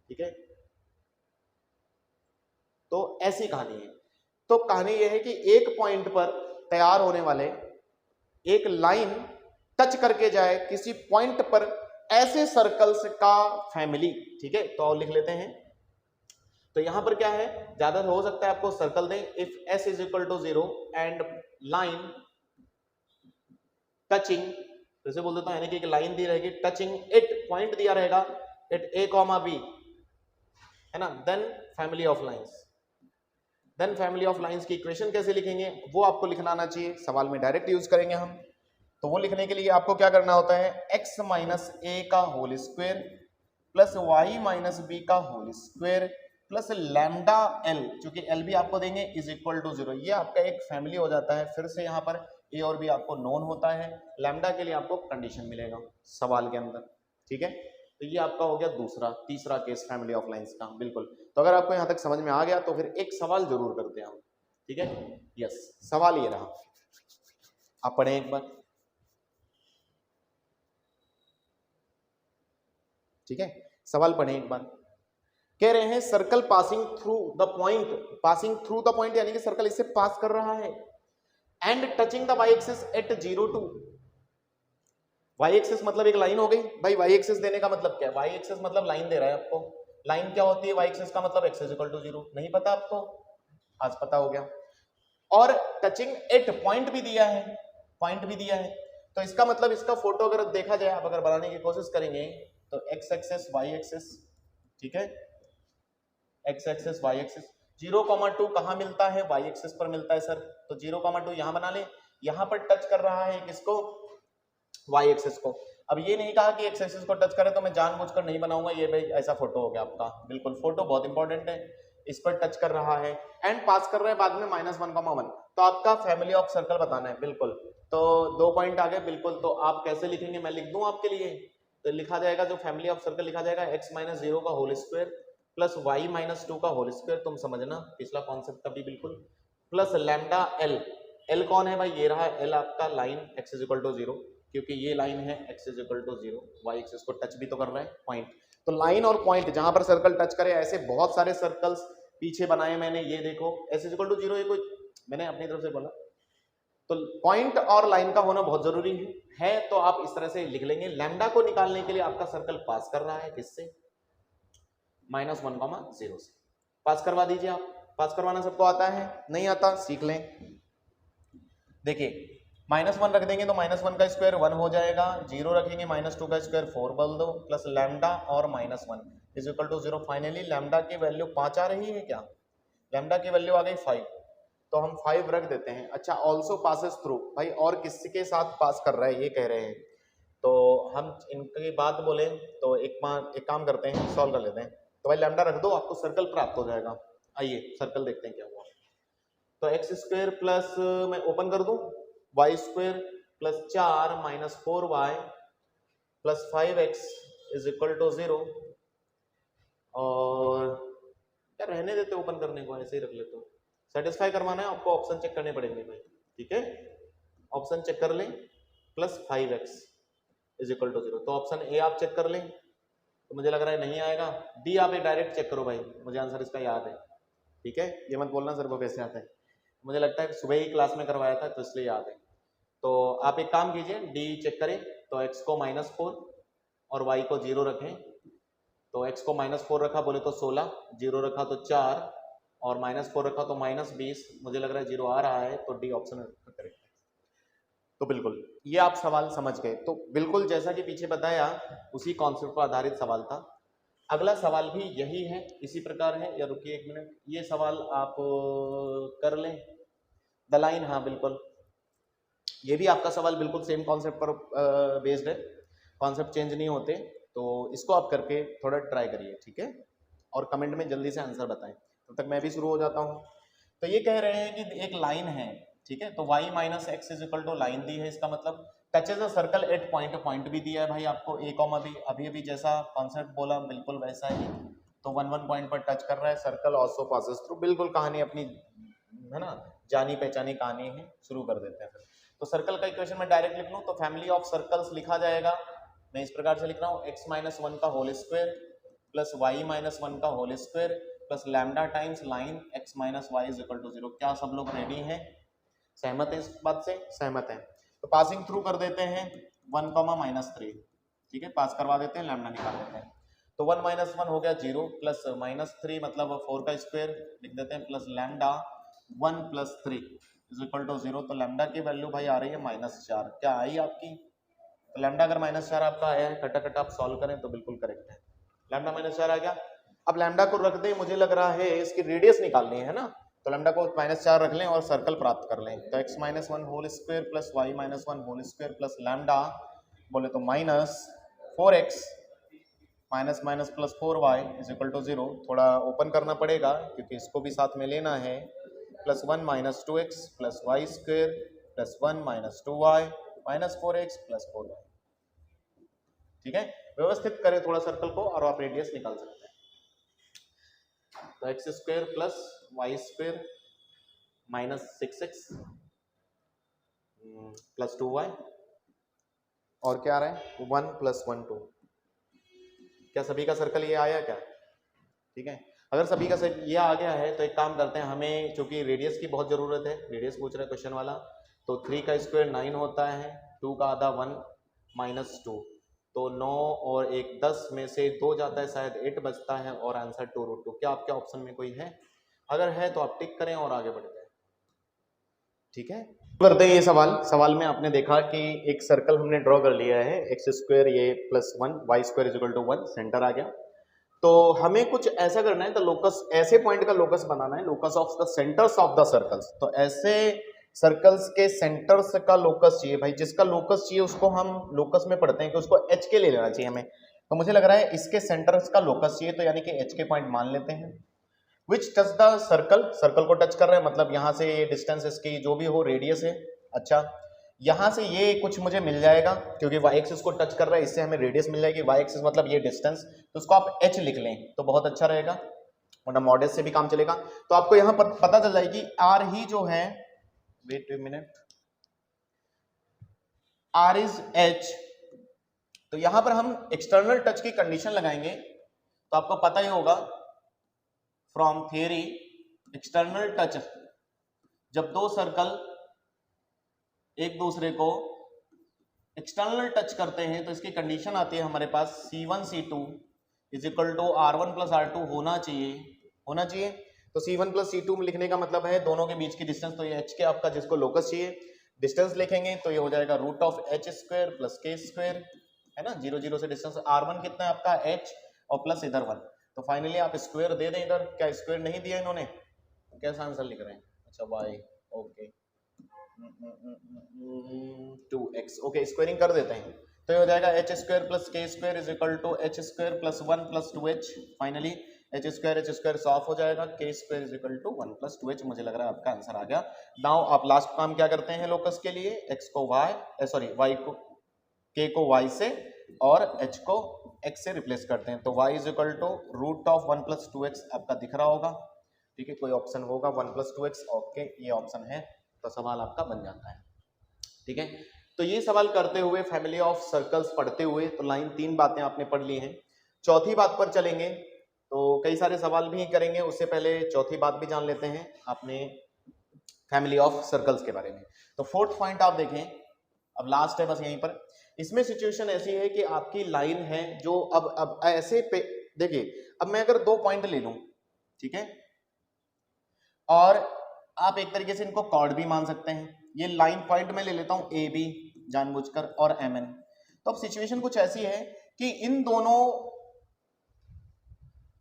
ठीक है। तो ऐसी कहानी है। तो कहानी यह है कि एक पॉइंट पर तैयार होने वाले एक लाइन टच करके जाए किसी पॉइंट पर ऐसे सर्कल्स का फैमिली, ठीक है। तो लिख लेते हैं। तो यहां पर क्या है, ज्यादा हो सकता है आपको सर्कल दें, if S is equal to 0 and line touching, जैसे बोल देता हूं, यानी कि एक लाइन दी रहेगी टचिंग इट, पॉइंट दिया रहेगा एट A, B, है ना, then family of lines. Then family of lines की इक्वेशन कैसे लिखेंगे वो आपको लिखना आना चाहिए, सवाल में डायरेक्ट यूज करेंगे हम। तो वो लिखने के लिए आपको क्या करना होता है, x माइनस a का whole square plus y minus b का whole square plus lambda l, चूंकि l भी आपको देंगे, इज इक्वल टू 0। ये आपका एक फैमिली हो जाता है। फिर से यहाँ पर a और b आपको नोन होता है, लैम्डा के लिए आपको कंडीशन मिलेगा सवाल के अंदर, ठीक है। तो ये आपका हो गया तीसरा केस फैमिली ऑफ लाइंस का, बिल्कुल। तो अगर आपको यहाँ तक समझ में आ गया तो फिर एक सवाल जरूर करते हैं हम, ठीक है, यस, सवाल ये रहा, आप पढ़ें एक बार, ठीक है, सवाल पढ़ें एक बार। कह रहे हैं circle passing through the point यानी कि सर्कल इससे पास कर रहा है and touching the y axis at 0 2, y axis मतलब एक लाइन हो गई भाई, वाई एक्सिस देने का मतलब क्या है, वाई एक्सिस मतलब लाइन दे रहा है आपको, लाइन क्या होती है, वाई एक्सिस का मतलब x इक्वल टू 0, नहीं पता आपको, आज पता हो गया। और टचिंग एट, पॉइंट भी दिया है, पॉइंट भी दिया है, तो इसका मतलब इसका फोटो अगर देखा जाए, आप अगर बनाने की कोशिश करेंगे तो x एक्सिस y एक्सिस, ठीक है, x एक्सिस y एक्सिस, 0,2 कहां मिलता है, y एक्सिस पर मिलता है सर, तो 0,2 यहां बना ले, यहां पर टच कर रहा है किसको, y एक्सिस को। अब ये नहीं कहा कि x एक्सिस को टच करे तो मैं जानबूझकर नहीं बनाऊंगा, ये भाई ऐसा फोटो हो गया आपका, बिल्कुल फोटो बहुत इंपॉर्टेंट है, इस पर टच कर रहा है एंड पास कर रहा है बाद में -1,1, तो आपका फैमिली ऑफ सर्कल बताना है, बिल्कुल, तो 2 पॉइंट आ गए, बिल्कुल, तो आप कैसे लिखेंगे, मैं लिख दूं आपके लिए, तो लिखा जाएगा जो फैमिली ऑफ सर्कल लिखा जाएगा x - 0 का होल स्क्वायर प्लस y - 2 का होल स्क्वायर, तुम समझना पिछला कॉन्सेप्ट का भी, बिल्कुल, प्लस लैम्डा l, l कौन है भाई, ये रहा l आपका लाइन x इक्वल टू 0, क्योंकि ये लाइन है x equal to 0, y axis को टच भी तो कर रहा है पॉइंट, तो लाइन और पॉइंट जहां पर सर्कल टच करे, ऐसे बहुत सारे सर्कल्स पीछे बनाए मैंने, ये देखो x इक्वल टू 0, ये कोई मैंने अपनी तरफ से बोला, तो पॉइंट और लाइन का होना बहुत जरूरी है, तो आप इस तरह से लिख लेंगे, लैम्डा को निकालने के लिए आपका सर्कल पास कर रहा है किससे, -1,0 से, पास करवा दीजिए आप, पास करवाना सबको आता है, नहीं आता सीख लें, देखिए -1 रख देंगे तो -1 का स्क्वायर 1 हो जाएगा, 0 रखेंगे -2 का स्क्वायर 4 बोल दो, प्लस लैम्डा और -1 is equal to 0, finally lambda की वैल्यू 5 आ रही है क्या, लैम्डा की वैल्यू आ गई 5, तो हम 5 रख देते हैं। अच्छा, ऑल्सो पासेस थ्रू, भाई और किसके साथ पास कर रहा है ये कह रहे हैं, तो हम इनकी बात बोले तो एक काम करते हैं, सॉल्व कर लेते हैं, तो भाई लैम्डा रख दो, आपको सर्कल प्राप्त हो जाएगा, आइए सर्कल देखते हैं क्या हुआ, तो एक्स स्क्वायर प्लस, मैं ओपन कर दूं, y square plus 4 - 4y plus 5x is equal to 0, और क्या रहने देते ओपन करने को, ऐसे ही रख लेते हो, सेटिस्फाई करवाना है आपको, ऑप्शन चेक करने पड़ेंगे भाई, ठीक है, ऑप्शन चेक कर लें, plus 5x is equal to 0, तो ऑप्शन ए आप चेक कर लें, तो मुझे लग रहा है नहीं आएगा, डी आप डायरेक्ट चेक करो भाई, मुझे आंसर इसका याद है, ठीक है, ये मत बोलना सर को कैसे आता है, मुझे लगता है सुबह ही क्लास में करवाया था तो इसलिए याद है, तो आप एक काम कीजिए, डी चेक करें, तो x को -4 और y को 0 रखें, तो x को -4 रखा बोले तो 16, 0 रखा तो 4 और -4 रखा तो -20, मुझे लग रहा है 0 आ रहा है, तो डी ऑप्शन करेक्ट है, तो बिल्कुल ये आप सवाल समझ गए, तो बिल्कुल जैसा कि पीछे बताया उसी कॉन्सेप्ट पर आधारित सवाल था, अगला सवाल भी यही है, इसी प्रकार है, या रुकिए 1 मिनट, ये सवाल आप कर लें, द लाइन, हाँ बिल्कुल, ये भी आपका सवाल बिल्कुल सेम कॉन्सेप्ट पर बेस्ड है, कॉन्सेप्ट चेंज नहीं होते, तो इसको आप करके थोड़ा ट्राई करिए, ठीक है, और कमेंट में जल्दी से आंसर बताएं, तब तक मैं भी शुरू हो जाता हूँ। तो ये कह रहे हैं कि एक लाइन है, ठीक है, तो y - x is equal to line दी है, इसका मतलब touches a circle at point, point भी दिया है भाई आपको, a कॉमा b, अभी जैसा कॉन्सेप्ट बोला बिल्कुल वैसा ही, तो 1 पॉइंट पर टच कर रहा है, सर्कल ऑल्सो पासेस थ्रू, बिल्कुल कहानी अपनी है ना, जानी पहचानी कहानी है, शुरू कर देते हैं फिर। तो सर्कल का इक्वेशन में डायरेक्ट लिख लूं, तो फैमिली ऑफ सर्कल्स लिखा जाएगा, मैं इस प्रकार से लिख रहा हूँ, x - 1 का होल स्क्वायर प्लस y - 1 का whole square plus lambda times line x - y is equal to 0, क्या सब लोग रेडी हैं, सहमत है इस बात से, सहमत है, तो पासिंग थ्रू कर देते हैं 1, -3, ठीक है, पास करवा देते हैं, लैम्डा निकाल देते हैं, तो 1 - 1 हो गया 0 प्लस -3 मतलब 4 का स्क्वायर लिख देते हैं, plus lambda 1 + 3 is equal to 0, तो लैम्डा की वैल्यू भाई आ रही है -4, क्या आई आपकी, तो लैम्डा अगर -4 आपका आया है, खटाखट आप सॉल्व करें तो बिल्कुल करेक्ट है, लैम्डा -4 आ गया। अब लैम्डा को रख दें, मुझे लग रहा है इसकी रेडियस निकालनी है ना, तो लैम्डा को -4 रख लें और सर्कल प्राप्त कर लें, तो x - 1 whole square plus y - 1 whole square plus lambda बोले तो -4x minus plus 4y is equal to 0, थोड़ा ओपन करना पड़ेगा क्योंकि इसको भी साथ में लेना है, plus 1 - 2x plus y square plus 1 - 2y minus 4x plus 4y, ठीक है, व्यवस्थित करें थोड़ा सर्कल को और आप रेडियस निकाल सकते हैं, तो x square plus y square -6x plus 2y और क्या आ रहा है 1 + 1 2। क्या सभी का सर्कल ये आया क्या? ठीक है, अगर सभी का ये आ गया है तो एक काम करते हैं, हमें चूंकि रेडियस की बहुत जरूरत है, रेडियस पूछ रहा है क्वेश्चन वाला, तो 3 का स्क्वायर 9 होता है, 2 का आधा 1 -2, तो 9 और 1 10 में से 2 जाता है, शायद 8 बचता है और आंसर 2√2। क्या आपके ऑप्शन में कोई है? अगर है तो आप टिक करें और आगे बढ़ जाए। ठीक है, करते हैं ये सवाल में आपने देखा कि एक सर्कल हमने ड्रॉ कर लिया है, x² ये +1 y² = 1, सेंटर आ गया। तो हमें कुछ ऐसा करना है, तो लोकस, ऐसे पॉइंट का लोकस बनाना है, locus of the centres of the circles. तो ऐसे सर्कल्स के सेंटर्स का लोकस चाहिए भाई, जिसका लोकस चाहिए उसको हम लोकस में पढ़ते हैं कि उसको एच के ले लेना चाहिए हमें। तो मुझे लग रहा है इसके सेंटर्स का लोकस चाहिए, तो यानी कि एच के पॉइंट मान लेते हैं। विच टच द सर्कल, सर्कल को टच कर रहे हैं, मतलब यहां से ये डिस्टेंस इसकी जो भी हो रेडियस है। अच्छा, यहां से ये कुछ मुझे मिल जाएगा क्योंकि y एक्सिस को टच कर रहा है, इससे हमें रेडियस मिल जाएगी, y एक्सिस मतलब ये डिस्टेंस, तो उसको आप h लिख लें तो बहुत अच्छा रहेगा, वरना मॉडल से भी काम चलेगा। तो आपको यहां पर पता चल जाएगी r ही जो है, wait a minute, r is h। तो यहां पर हम एक्सटर्नल टच की कंडीशन लगाएंगे, तो आपको पता ही होगा फ्रॉम थियरी, एक्सटर्नल टच, जब दो सर्कल एक दूसरे को एक्सटर्नल टच करते हैं तो इसकी कंडीशन आती है हमारे पास C1 C2 = R1 + R2 होना चाहिए। तो C1 + C2 में लिखने का मतलब है दोनों के बीच की डिस्टेंस, तो ये h के आपका जिसको लोकस चाहिए, डिस्टेंस लिखेंगे तो ये हो जाएगा √h² + k², है ना, 0 0 से डिस्टेंस, R1 कितना है आपका h और प्लस इधर 1, तो फाइनली आप स्क्वायर दे दें इधर। क्या स्क्वायर नहीं दिया इन्होंने? कैसा आंसर लिख रहे हैं? अच्छा y, okay 2x, okay squaring कर देते हैं, तो ये हो जाएगा h² + k² = h² + 1 + 2h। Finally h² solve हो जाएगा, k² = 1 + 2h। मुझे लग रहा है आपका आंसर आ गया। नाउ आप लास्ट काम क्या करते हैं लोकस के लिए, x को y, y को k को y से और h को x से रिप्लेस करते हैं, तो y = √1 + 2x आपका दिख रहा होगा। ठीक है, कोई ऑप्शन होगा 1 + 2x, ओके ये ऑप्शन है, तो सवाल आपका बन जाता है। ठीक है, तो ये सवाल करते हुए फैमिली ऑफ सर्कल्स पढ़ते हुए तो लाइन 3 बातें आपने पढ़ ली हैं। चौथी बात पर चलेंगे, तो कई सारे सवाल भी करेंगे, उससे पहले चौथी बात भी जान लेते हैं आपने फैमिली ऑफ सर्कल्स के बारे में। तो 4th पॉइंट आप देखें, अब लास्ट है बस यहीं पर। इसमें सिचुएशन ऐसी है कि आपकी लाइन है जो अब ऐसे पे देखिए, अब मैं अगर 2 पॉइंट ले लूं, ठीक है, और आप एक तरीके से इनको कॉर्ड भी मान सकते हैं, ये लाइन पॉइंट में ले लेता हूं ए बी जानबूझकर और एम एन। तो अब सिचुएशन कुछ ऐसी है कि इन दोनों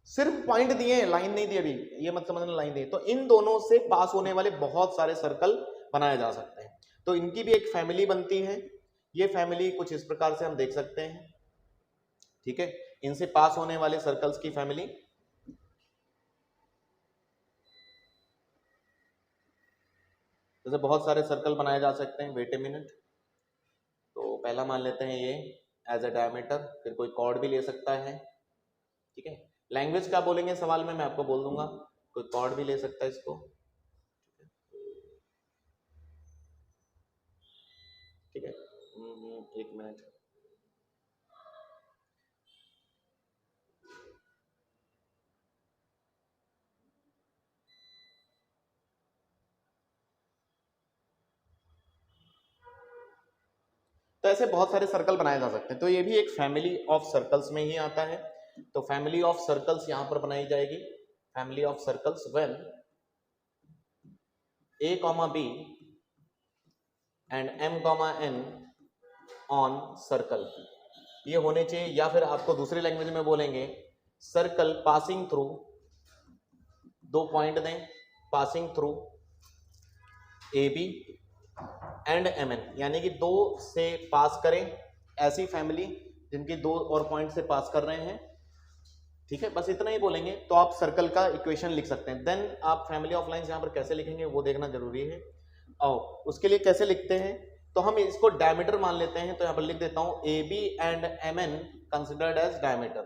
सिर्फ पॉइंट दिए हैं, लाइन नहीं दी अभी, ये मत समझना लाइन दी, तो इन दोनों से पास होने वाले बहुत सारे सर्कल बनाए जा सकते हैं, तो इनकी भी एक फैमिली बनती है। ये फैमिली कुछ इस प्रकार से हम देख सकते हैं, ठीक है, इनसे पास होने वाले सर्कल्स की फैमिली। जैसे बहुत सारे सर्कल बनाए जा सकते हैं, वेट ए मिनट। तो पहला मान लेते हैं ये एज अ डायमीटर, फिर कोई कॉर्ड भी ले सकता है, ठीक है। लैंग्वेज क्या बोलेंगे सवाल में मैं आपको बोल दूंगा, कोई कॉर्ड भी ले सकता है इसको, ठीक है। एक मिनट, तो ऐसे बहुत सारे सर्कल बनाए जा सकते हैं, तो ये भी एक फैमिली ऑफ सर्कल्स में ही आता है। तो फैमिली ऑफ सर्कल्स यहां पर बनाई जाएगी, family of circles when a, b and m, n on circle, ये होने चाहिए। या फिर आपको दूसरी लैंग्वेज में बोलेंगे सर्कल पासिंग थ्रू, 2 पॉइंट दें passing through A B and M N, यानी कि 2 से पास करें, ऐसी फैमिली जिनकी 2 और पॉइंट से पास कर रहे हैं, ठीक है, बस इतना ही बोलेंगे तो आप सर्कल का इक्वेशन लिख सकते हैं। देन आप फैमिली ऑफ लाइंस यहां पर कैसे लिखेंगे वो देखना जरूरी है, और उसके लिए कैसे लिखते हैं, तो हम इसको डायमीटर मान लेते हैं, तो यहां पर लिख देता हूं A B and M N considered as diameter,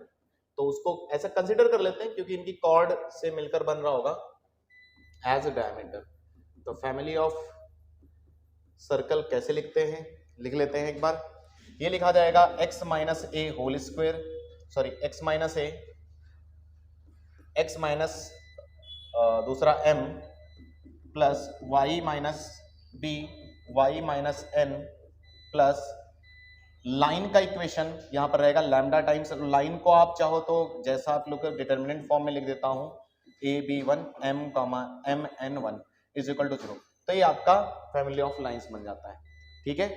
तो उसको ऐसा कंसिडर कर लेते हैं क्योंकि इनकी कॉर्ड से मिलकर बन रहा होगा एज अ डायमीटर। तो फैमिली ऑफ सर्कल कैसे लिखते हैं, लिख लेते हैं एक बार। ये लिखा जाएगा x minus a whole square, sorry x minus a, x minus दूसरा m plus y minus B, y minus n plus line का इक्वेशन यहाँ पर रहेगा लैम्डा टाइम्स, लाइन को आप चाहो तो जैसा आप लोग डिटर्मिनेंट फॉर्म में लिख देता हूँ ab1 m mn1 is equal to 0। तो ये आपका फैमिली ऑफ लाइंस बन जाता है, ठीक है,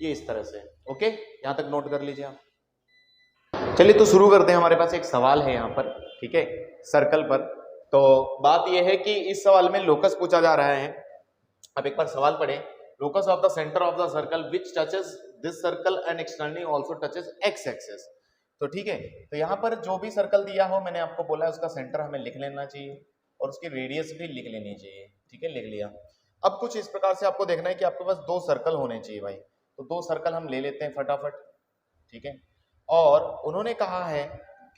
ये इस तरह से। ओके, यहाँ तक नोट कर लीजिए आप। चलिए तो शुरू करते हैं। हमारे पास एक सवाल है यहाँ पर, ठीक है, सर्कल पर। तो बात यह है कि इस सवाल में लोकस पूछा जा रहा है। अब एक बार सवाल पढ़े, locus of the centre of the circle which touches this circle and externally also touches x axis. तो ठीक है, तो यहाँ पर जो भी सर्कल दिया हो, मैंने आपको बोला है उसका सेंटर हमें लिख लेना चाहिए और उसकी रेडियस भी लिख लेनी चाहिए, ठीक है, लिख लिया। अब कुछ इस प्रकार से आपको देखना है कि आपके पास दो सर्कल होने चाहिए भाई, तो दो सर्कल हम ले लेते हैं फटाफट, ठीक है। और उन्होंने कहा है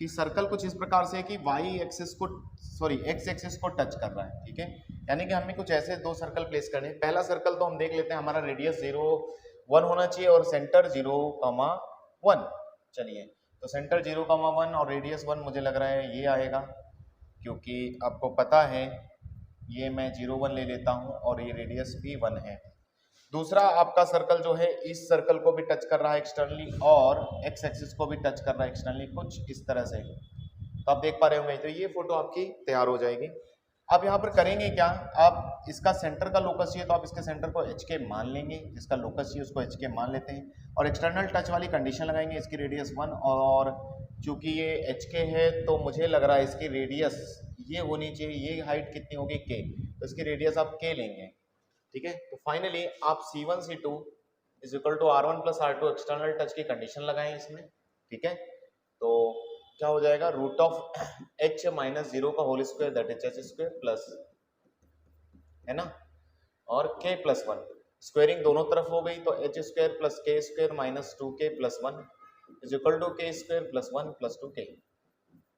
कि सर्कल कुछ इस प्रकार से कि y एक्सिस को, सॉरी x एक्सिस को टच कर रहा है, ठीक है, यानी कि हमें कुछ ऐसे दो सर्कल प्लेस करने हैं। पहला सर्कल तो हम देख लेते हैं, हमारा रेडियस 0 1 होना चाहिए और सेंटर 0, 1। चलिए, तो सेंटर 0, 1 और रेडियस 1 मुझे लग रहा है ये आएगा, क्योंकि आपको पता है ये मैं 0, 1 ले लेता हूं और ये रेडियस भी 1 है। दूसरा आपका सर्कल जो है इस सर्कल को भी टच कर रहा है एक्सटर्नली और एक्स एक्सिस को भी टच कर रहा है एक्सटर्नली, कुछ इस तरह से। तो आप देख पा रहे होंगे, तो ये फोटो आपकी तैयार हो जाएगी। अब यहाँ पर करेंगे क्या, आप इसका सेंटर का लोकस चाहिए तो आप इसके सेंटर को एच के मान लेंगे, जिसका लोकस चाहिए उसको एच के मान लेते हैं और एक्सटर्नल टच वाली कंडीशन लगाएंगे, इसकी रेडियस 1 और चूंकि ये एच के है तो मुझे लग रहा है इसकी रेडियस ये होनी चाहिए, ये हाइट कितनी होगी के, तो इसकी रेडियस आप के लेंगे, ठीक है। तो फाइनली आप C1 C2 is equal to R1 plus R2 external touch की कंडीशन लगाएं इसमें, ठीक है। तो क्या हो जाएगा, रूट ऑफ h माइनस 0 का whole square that is h square plus, है ना, और k प्लस 1, स्क्वायरिंग दोनों तरफ हो गई तो h square plus k square minus 2k plus 1 is equal to k square plus 1 plus 2k,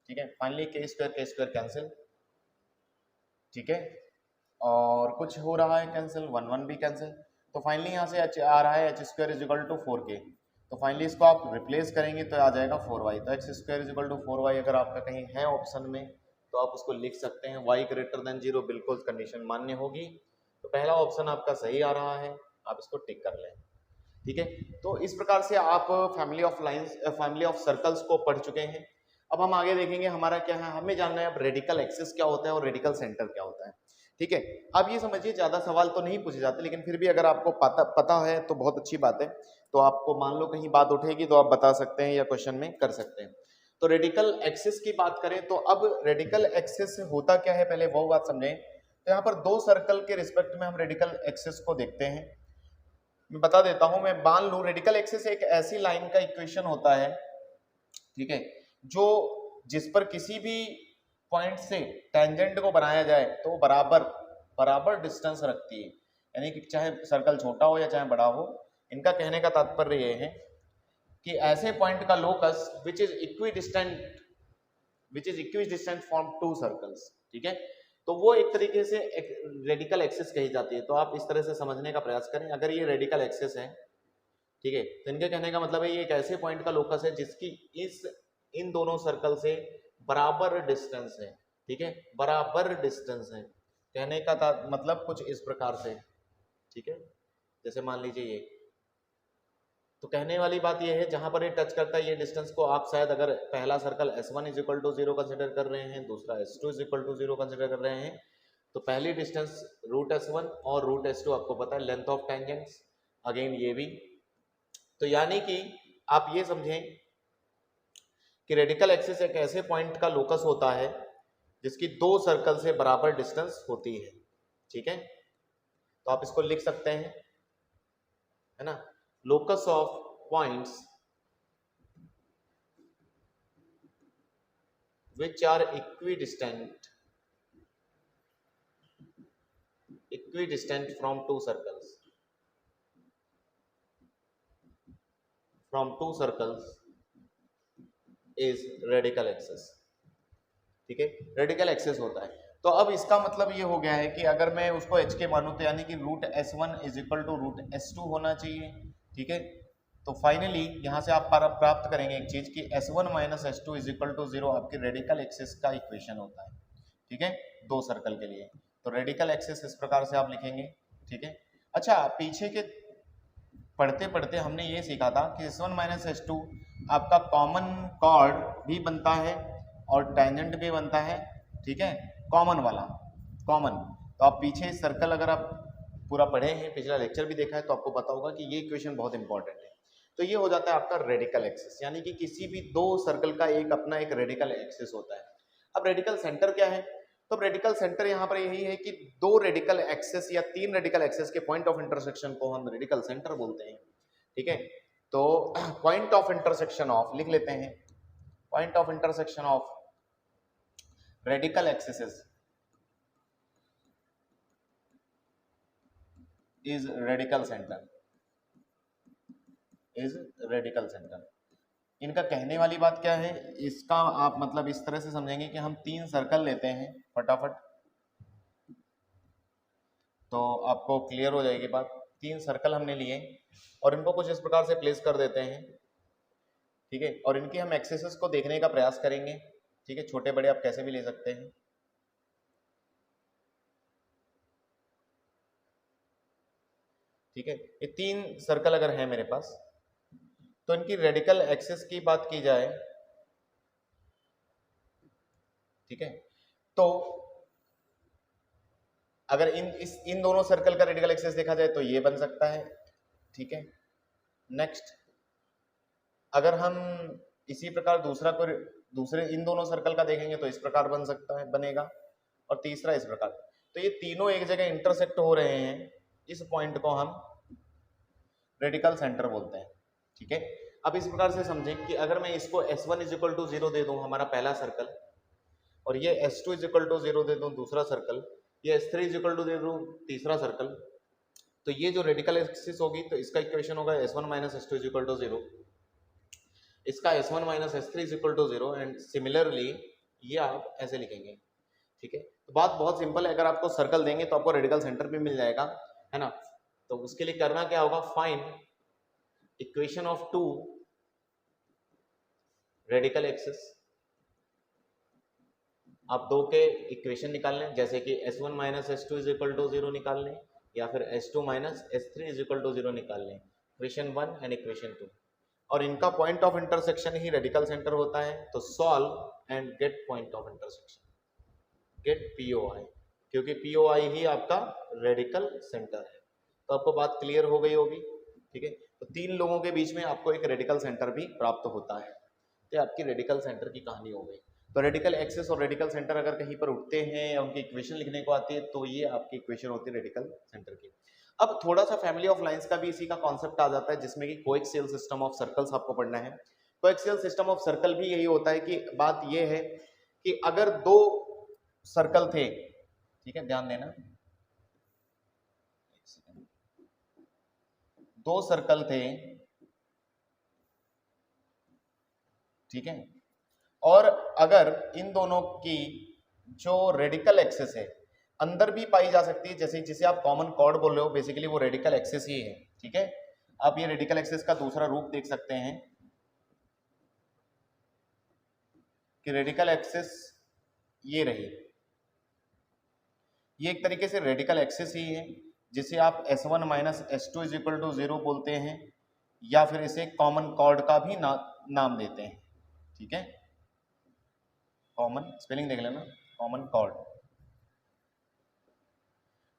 ठीक है। फाइनली k स्क्वायर कैंसिल, ठीक है, और कुछ हो रहा है कैंसिल, 1 1 भी कैंसिल। तो फाइनली यहाँ से h आ रहा है h square is equal to 4k, तो फाइनली इसको आप रिप्लेस करेंगे तो आ जाएगा 4y। तो x square is equal to 4y अगर आपका कहीं है ऑप्शन में तो आप उसको लिख सकते हैं, y ग्रेटर देन 0 बिल्कुल कंडीशन मान्य होगी। तो पहला ऑप्शन आपका सही आ रहा है, आप इसको टिक कर लें, ठीक है। तो इस प्रकार से आप family of lines, family of circles को पढ़ चुके हैं। अब हम आगे देखेंगे हमारा क्या है, हमें जानना है अब रेडिकल एक्सिस क्या होता है और रेडिकल सेंटर क्या होता है, ठीक है। अब ये समझिए ज्यादा सवाल तो नहीं पूछे जाते, लेकिन फिर भी अगर आपको पता है तो बहुत अच्छी बात है। तो आपको मान लो कहीं बात उठेगी तो आप बता सकते हैं या क्वेश्चन में कर सकते हैं। तो रेडिकल एक्सिस की बात करें तो अब रेडिकल एक्सिस होता क्या है पहले वो बात समझें। तो यहाँ पर दो सर्कल के रिस्पेक्ट में हम रेडिकल एक्सिस को देखते हैं। मैं बता देता हूं, मैं मान लूं रेडिकल एक्सिस एक ऐसी लाइन का इक्वेशन होता है, ठीक है, जो जिस पर किसी भी पॉइंट से टेंजेंट को बनाया जाए तो बराबर डिस्टेंस रखती है, यानी कि चाहे सर्कल छोटा हो या चाहे बड़ा हो। इनका कहने का तात्पर्य ये है कि ऐसे पॉइंट का locus which is equidistant from to circles, ठीक है, तो वो एक तरीके से रेडिकल एक्सिस कही जाती है। तो आप इस तरह से समझने का प्रयास करें, अगर ये रेडिकल एक्सिस है, ठीक है, तो इनके कहने का मतलब है ये एक ऐसे पॉइंट का लोकस है जिसकी इन दोनों सर्कल से बराबर डिस्टेंस है, ठीक है, बराबर डिस्टेंस है। कहने का मतलब कुछ इस प्रकार से, ठीक है, जैसे मान लीजिए ये, तो कहने वाली बात ये है जहां पर ये टच करता है ये डिस्टेंस को आप शायद अगर पहला circle S1 is equal to 0 consider कर रहे हैं, दूसरा S2 is equal to 0 consider कर रहे हैं, तो पहली डिस्टेंस रूट S1 और रूट S2 आपको पता है लेंथ ऑफ टेंजेंट्स, अगेन ये भी। तो यानी कि आप ये समझें कि रेडिकल एक्सिस एक ऐसे पॉइंट का लोकस होता है जिसकी दो सर्कल से बराबर डिस्टेंस होती है, ठीक है। तो आप इसको लिख सकते हैं, है ना, locus of points which are equidistant from two circles is radical axis, ठीक है, रेडिकल एक्सिस होता है। तो अब इसका मतलब ये हो गया है कि अगर मैं उसको h के मानूं तो यानी कि root s1 is equal to root s2 होना चाहिए, ठीक है। तो फाइनली यहाँ से आप प्राप्त करेंगे एक चीज कि s1 minus s2 is equal to 0 आपकी रेडिकल एक्सिस का इक्वेशन होता है, ठीक है, दो सर्कल के लिए। तो रेडिकल एक्सिस इस प्रकार से आप लिखेंगे, ठीक है। अच्छा, पीछे के पढ़ते पढ़ते हमने ये सीखा था कि s1 माइनस s2 आपका कॉमन कॉर्ड भी बनता है और टेंजेंट भी बनता है, ठीक है, कॉमन वाला, कॉमन। तो आप पीछे सर्कल अगर आप पूरा पढ़े हैं, पिछला लेक्चर भी देखा है, तो आपको पता होगा कि ये इक्वेशन बहुत इंपॉर्टेंट है। तो ये हो जाता है आपका रेडिकल एक्सिस, यानी कि किसी भी दो सर्कल का एक अपना एक रेडिकल एक्सिस होता है। अब रेडिकल सेंटर क्या है? तो रेडिकल सेंटर यहाँ पर यही है कि दो रेडिकल एक्सिस या तीन रेडिकल एक्सिस के पॉइंट ऑफ इंटरसेक्शन को हम रेडिकल सेंटर बोलते हैं, ठीक है। तो पॉइंट ऑफ इंटरसेक्शन ऑफ लिख लेते हैं, point of intersection of radical axis is radical centre, is radical centre. इनका कहने वाली बात क्या है, इसका आप मतलब इस तरह से समझेंगे कि हम तीन सर्कल लेते हैं फटाफट, तो आपको क्लियर हो जाएगी बात। तीन सर्कल हमने लिए और इनको कुछ इस प्रकार से प्लेस कर देते हैं, ठीक है, और इनकी हम एक्सिस को देखने का प्रयास करेंगे, ठीक है, छोटे बड़े आप कैसे भी ले सकते हैं। ठीक है, ये तीन सर्कल अगर है मेरे पास, तो इनकी रेडिकल एक्सिस की बात की जाए, ठीक है, तो अगर इन दोनों सर्कल का रेडिकल एक्सिस देखा जाए तो ये बन सकता है, ठीक है। नेक्स्ट, अगर हम इसी प्रकार दूसरे इन दोनों सर्कल का देखेंगे तो इस प्रकार बन सकता है, बनेगा, और तीसरा इस प्रकार। तो ये तीनों एक जगह इंटरसेक्ट हो रहे हैं, इस पॉइंट को हम रेडिकल सेंटर बोलते हैं, ठीक है। अब इस प्रकार से समझें कि अगर मैं इसको s1 इज इक्वल टू 0 दे दूं हमारा पहला सर्कल, और ये s2 इज इक्वल टू 0 दे दूं दूसरा सर्कल, ये s3 इज इक्वल टू दे दूं तीसरा सर्कल, तो ये जो रेडिकल एक्सिस होगी तो इसका इक्वेशन होगा s1 minus s2 is equal to 0, इसका s1 minus s3 is equal to 0, and similarly ये आप ऐसे लिखेंगे, ठीक है। तो बात बहुत सिंपल है, अगर आपको सर्कल देंगे तो आपको रेडिकल सेंटर भी मिल जाएगा, है ना। तो उसके लिए करना क्या होगा, find equation of two radical axis. आप दो के इक्वेशन निकाल लें, जैसे कि s1 minus s2 is equal to 0 निकाल लें, या फिर s2 minus s3 is equal to 0 निकाल लें, इक्वेशन 1 एंड इक्वेशन 2, और इनका पॉइंट ऑफ इंटरसेक्शन ही रेडिकल सेंटर होता है। तो solve and get point of intersection, get POI, क्योंकि POI ही आपका रेडिकल सेंटर है। तो आपको बात क्लियर हो गई होगी, ठीक है। तो तीन लोगों के बीच में आपको एक रेडिकल सेंटर भी प्राप्त होता है, तो आपकी रेडिकल सेंटर की कहानी हो गई। तो रेडिकल एक्सिस और रेडिकल सेंटर अगर कहीं पर उठते हैं या उनकी इक्वेशन लिखने को आती है तो ये आपकी इक्वेशन होती है रेडिकल सेंटर की। अब थोड़ा सा फैमिली ऑफ लाइंस का भी इसी का कॉन्सेप्ट आ जाता है, जिसमें कि कोएक्सियल सिस्टम ऑफ सर्कल्स आपको पढ़ना है। कोएक्सियल सिस्टम ऑफ सर्कल भी यही होता है कि बात ये है कि अगर दो सर्कल थे, ठीक है, ध्यान देना, दो सर्कल थे, ठीक है, और अगर इन दोनों की जो रेडिकल एक्सिस है अंदर भी पाई जा सकती है, जैसे जिसे आप कॉमन कॉर्ड बोल रहे हो, बेसिकली वो रेडिकल एक्सिस ही है, ठीक है। आप ये रेडिकल एक्सिस का दूसरा रूप देख सकते हैं कि रेडिकल एक्सिस ये रही, ये एक तरीके से रेडिकल एक्सिस ही है, जिसे आप s1 minus s2 is equal to 0 बोलते हैं, या फिर इसे कॉमन कॉर्ड का भी नाम देते हैं, ठीक है। कॉमन स्पेलिंग देख लेना, कॉमन कॉर्ड,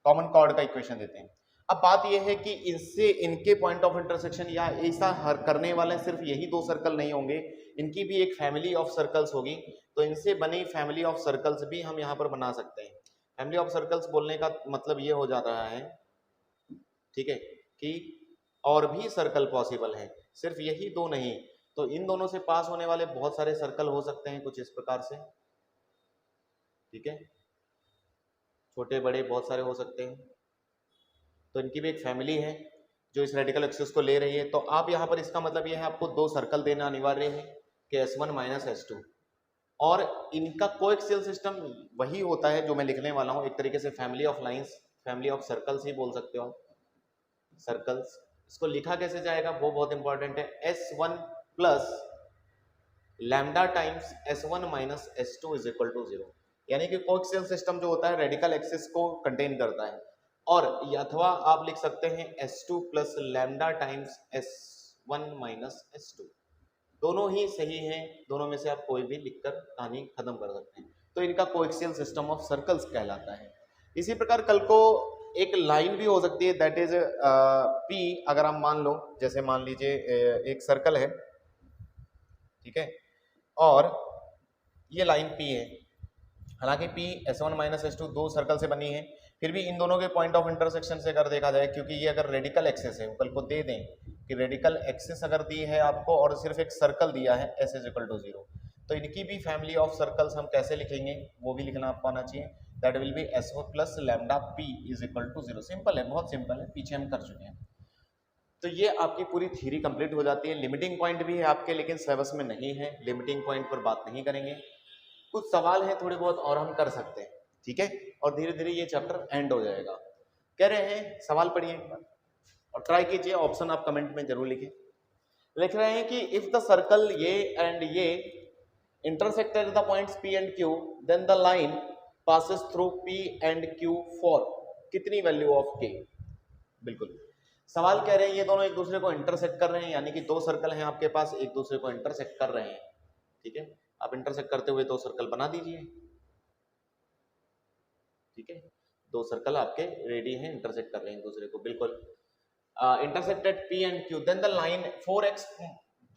कॉमन कॉर्ड का इक्वेशन देते हैं। अब बात यह है कि इससे इनके पॉइंट ऑफ इंटरसेक्शन या ऐसा हर करने वाले सिर्फ यही दो सर्कल नहीं होंगे, इनकी भी एक फैमिली ऑफ सर्कल्स होगी, तो इनसे बनी फैमिली ऑफ सर्कल्स भी हम यहाँ पर बना सकते हैं। फैमिली ऑफ सर्कल्स बोलने का मतलब ये हो जा रहा है, ठीक है, कि और भी सर्कल पॉसिबल हैं, सिर्फ यही दो नहीं, तो इन दोनों से पास होने वाले बहुत सारे सर्कल हो सकते हैं कुछ इस प्रकार से, ठीक है, छोटे बड़े बहुत सारे हो सकते हैं। तो इनकी भी एक फैमिली है जो इस रेडिकल एक्सिस को ले रही है। तो आप यहाँ पर इसका मतलब ये है आपको दो सर्कल देना अनिवार्य है कि s1 माइनस s2, और इनका कोएक्सियल सिस्टम वही होता है जो मैं लिखने वाला हूं, एक तरीके से family of lines, family of circles ही बोल सकते हो, सर्कल्स। इसको लिखा कैसे जाएगा वो बहुत इंपॉर्टेंट है, S1 plus lambda times S1 minus S2 is equal to 0। यानी कि कोएक्सियल सिस्टम जो होता है रेडिकल एक्सिस को कंटेन करता है, और अथवा आप लिख सकते हैं S2 plus lambda times S1 minus S2। दोनों ही सही हैं, दोनों में से आप कोई भी लिखकर कहानी खत्म कर सकते हैं। तो इनका कोएक्सियल सिस्टम ऑफ सर्कल्स कहलाता है। इसी प्रकार कल को एक लाइन भी हो सकती है, दैट इज P। अगर आप मान लो, जैसे मान लीजिए एक सर्कल है, ठीक है, और ये लाइन P है। हालांकि P S1 माइनस S2 दो सर्कल से बनी है, फिर भी इन दोनों के पॉइंट ऑफ इंटरसेक्शन से अगर देखा जाए, क्योंकि ये अगर रेडिकल एक्सिस है, कल को दे दें कि रेडिकल एक्सिस अगर दी है आपको और सिर्फ एक सर्कल दिया है S इज इक्वल टू 0, तो इनकी भी फैमिली ऑफ सर्कल्स हम कैसे लिखेंगे वो भी लिखना आपको आना चाहिए। That will be S1 plus lambda P is equal to 0। Simple है, बहुत सिंपल है, पीछे हम कर चुके हैं। तो ये आपकी पूरी थ्योरी कंप्लीट हो जाती है। लिमिटिंग पॉइंट भी है आपके, लेकिन सिलेबस में नहीं है, लिमिटिंग पॉइंट पर बात नहीं करेंगे। कुछ सवाल है थोड़े बहुत और हम कर सकते हैं, ठीक है, और धीरे धीरे ये चैप्टर एंड हो जाएगा। कह रहे हैं सवाल पढ़िए एक बार और ट्राई कीजिए, ऑप्शन आप कमेंट में जरूर लिखिए। लिख रहे हैं कि इफ द सर्कल ये एंड ये intersected the points P and Q, then the line passes through P and Q for कितनी वैल्यू ऑफ K। बिल्कुल सवाल कह रहे हैं ये दोनों एक दूसरे को इंटरसेक्ट कर रहे हैं, यानी कि दो सर्कल हैं आपके पास, एक दूसरे को इंटरसेक्ट कर रहे हैं, ठीक है। आप इंटरसेक्ट करते हुए दो सर्कल बना दीजिए, ठीक है, दो सर्कल आपके रेडी हैं, इंटरसेक्ट कर रहे हैं एक दूसरे को, बिल्कुल। Intersected P and Q, then the line 4x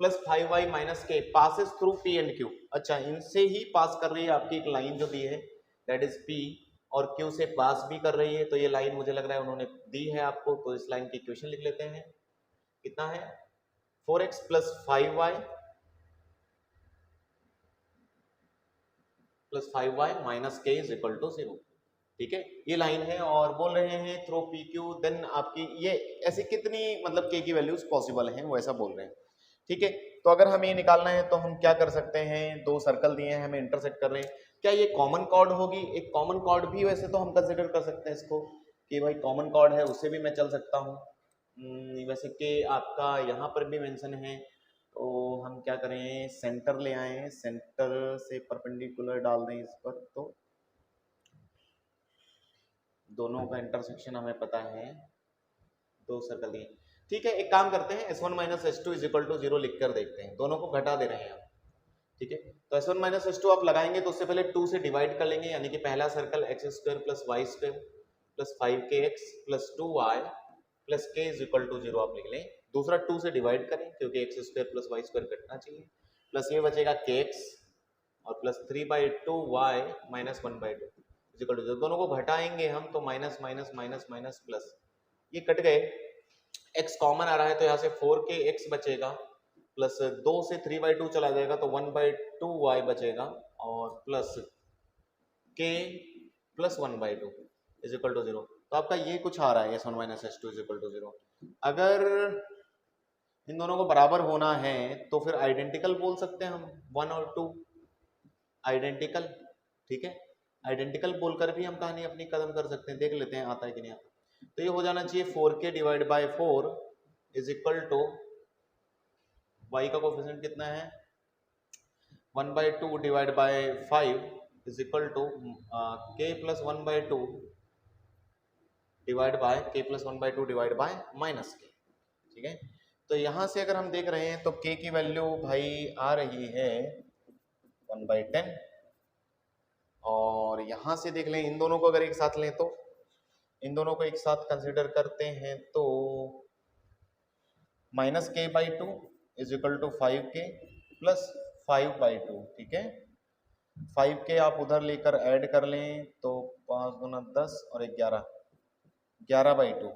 plus 5y minus K passes through P and Q। अच्छा, इनसे ही पास कर रही है आपकी एक लाइन जो दी है, दैट इज P, और Q से पास भी कर रही है। तो ये लाइन मुझे लग रहा है उन्होंने दी है आपको, तो इस लाइन की इक्वेशन लिख लेते हैं। कितना है 4x plus 5y plus 5y minus K is equal to 0, ठीक है। ये लाइन है और बोल रहे हैं थ्रू PQ, देन आपकी ये ऐसे कितनी मतलब K की वैल्यूज पॉसिबल हैं, वो ऐसा बोल रहे हैं, ठीक है। तो अगर हमें ये निकालना है तो हम क्या कर सकते हैं, दो सर्कल दिए हैं, हमें इंटरसेक्ट कर रहे हैं, क्या ये कॉमन कॉर्ड होगी। एक कॉमन कॉर्ड भी वैसे तो हम कंसिडर कर सकते हैं इसको कि भाई कॉमन कॉर्ड है, उससे भी मैं चल सकता हूँ। वैसे कि आपका यहाँ पर भी मेंशन है, तो हम क्या करें, सेंटर ले आए, सेंटर से परपेंडिकुलर डाल दें इस पर, तो दोनों का इंटरसेक्शन हमें पता है, दो सर्कल दिए, ठीक है। एक काम करते हैं, S1 minus S2 is equal to 0 लिख कर देखते हैं, दोनों को घटा दे रहे हैं आप, ठीक है। तो S1 माइनस S2 आप लगाएंगे तो उससे पहले 2 से डिवाइड कर लेंगे, यानी कि पहला circle x square plus y square plus 5kx plus 2y plus k is equal to 0 आप लिख लें। दूसरा 2 से डिवाइड करें क्योंकि x square plus y square कटना चाहिए, प्लस ये बचेगा kx और plus 3/2y minus 1/2 is equal to 0। दोनों को घटाएंगे हम तो minus minus minus minus plus, ये कट गए, x कॉमन आ रहा है तो यहाँ से 4kx बचेगा, प्लस 2 से 3/2 चला जाएगा तो 1/2y बचेगा, और plus k plus 1/2 is equal to 0। तो आपका ये कुछ आ रहा है S1 minus S2 is equal to 0। अगर इन दोनों को बराबर होना है तो फिर आइडेंटिकल बोल सकते हैं हम, 1 और 2 आइडेंटिकल, ठीक है। आइडेंटिकल बोलकर भी हम कहानी अपनी खत्म कर सकते हैं, देख लेते हैं आता है कि नहीं आता। तो ये हो जाना चाहिए 4k divide by 4 is equal to, y का कोफिशिएंट कितना है 1/2 divide by 5 is equal to k plus 1/2 divide by k plus 1/2 divide by minus k, ठीक है। तो यहाँ से अगर हम देख रहे हैं तो k की वैल्यू भाई आ रही है 1/10, और यहाँ से देख लें इन दोनों को अगर एक साथ लें तो, इन दोनों को एक साथ कंसिडर करते हैं तो minus k/2 is equal to 5k plus 5/2, ठीक है। 5k आप उधर लेकर ऐड कर लें तो 5 गुना 10 और 11, 11/2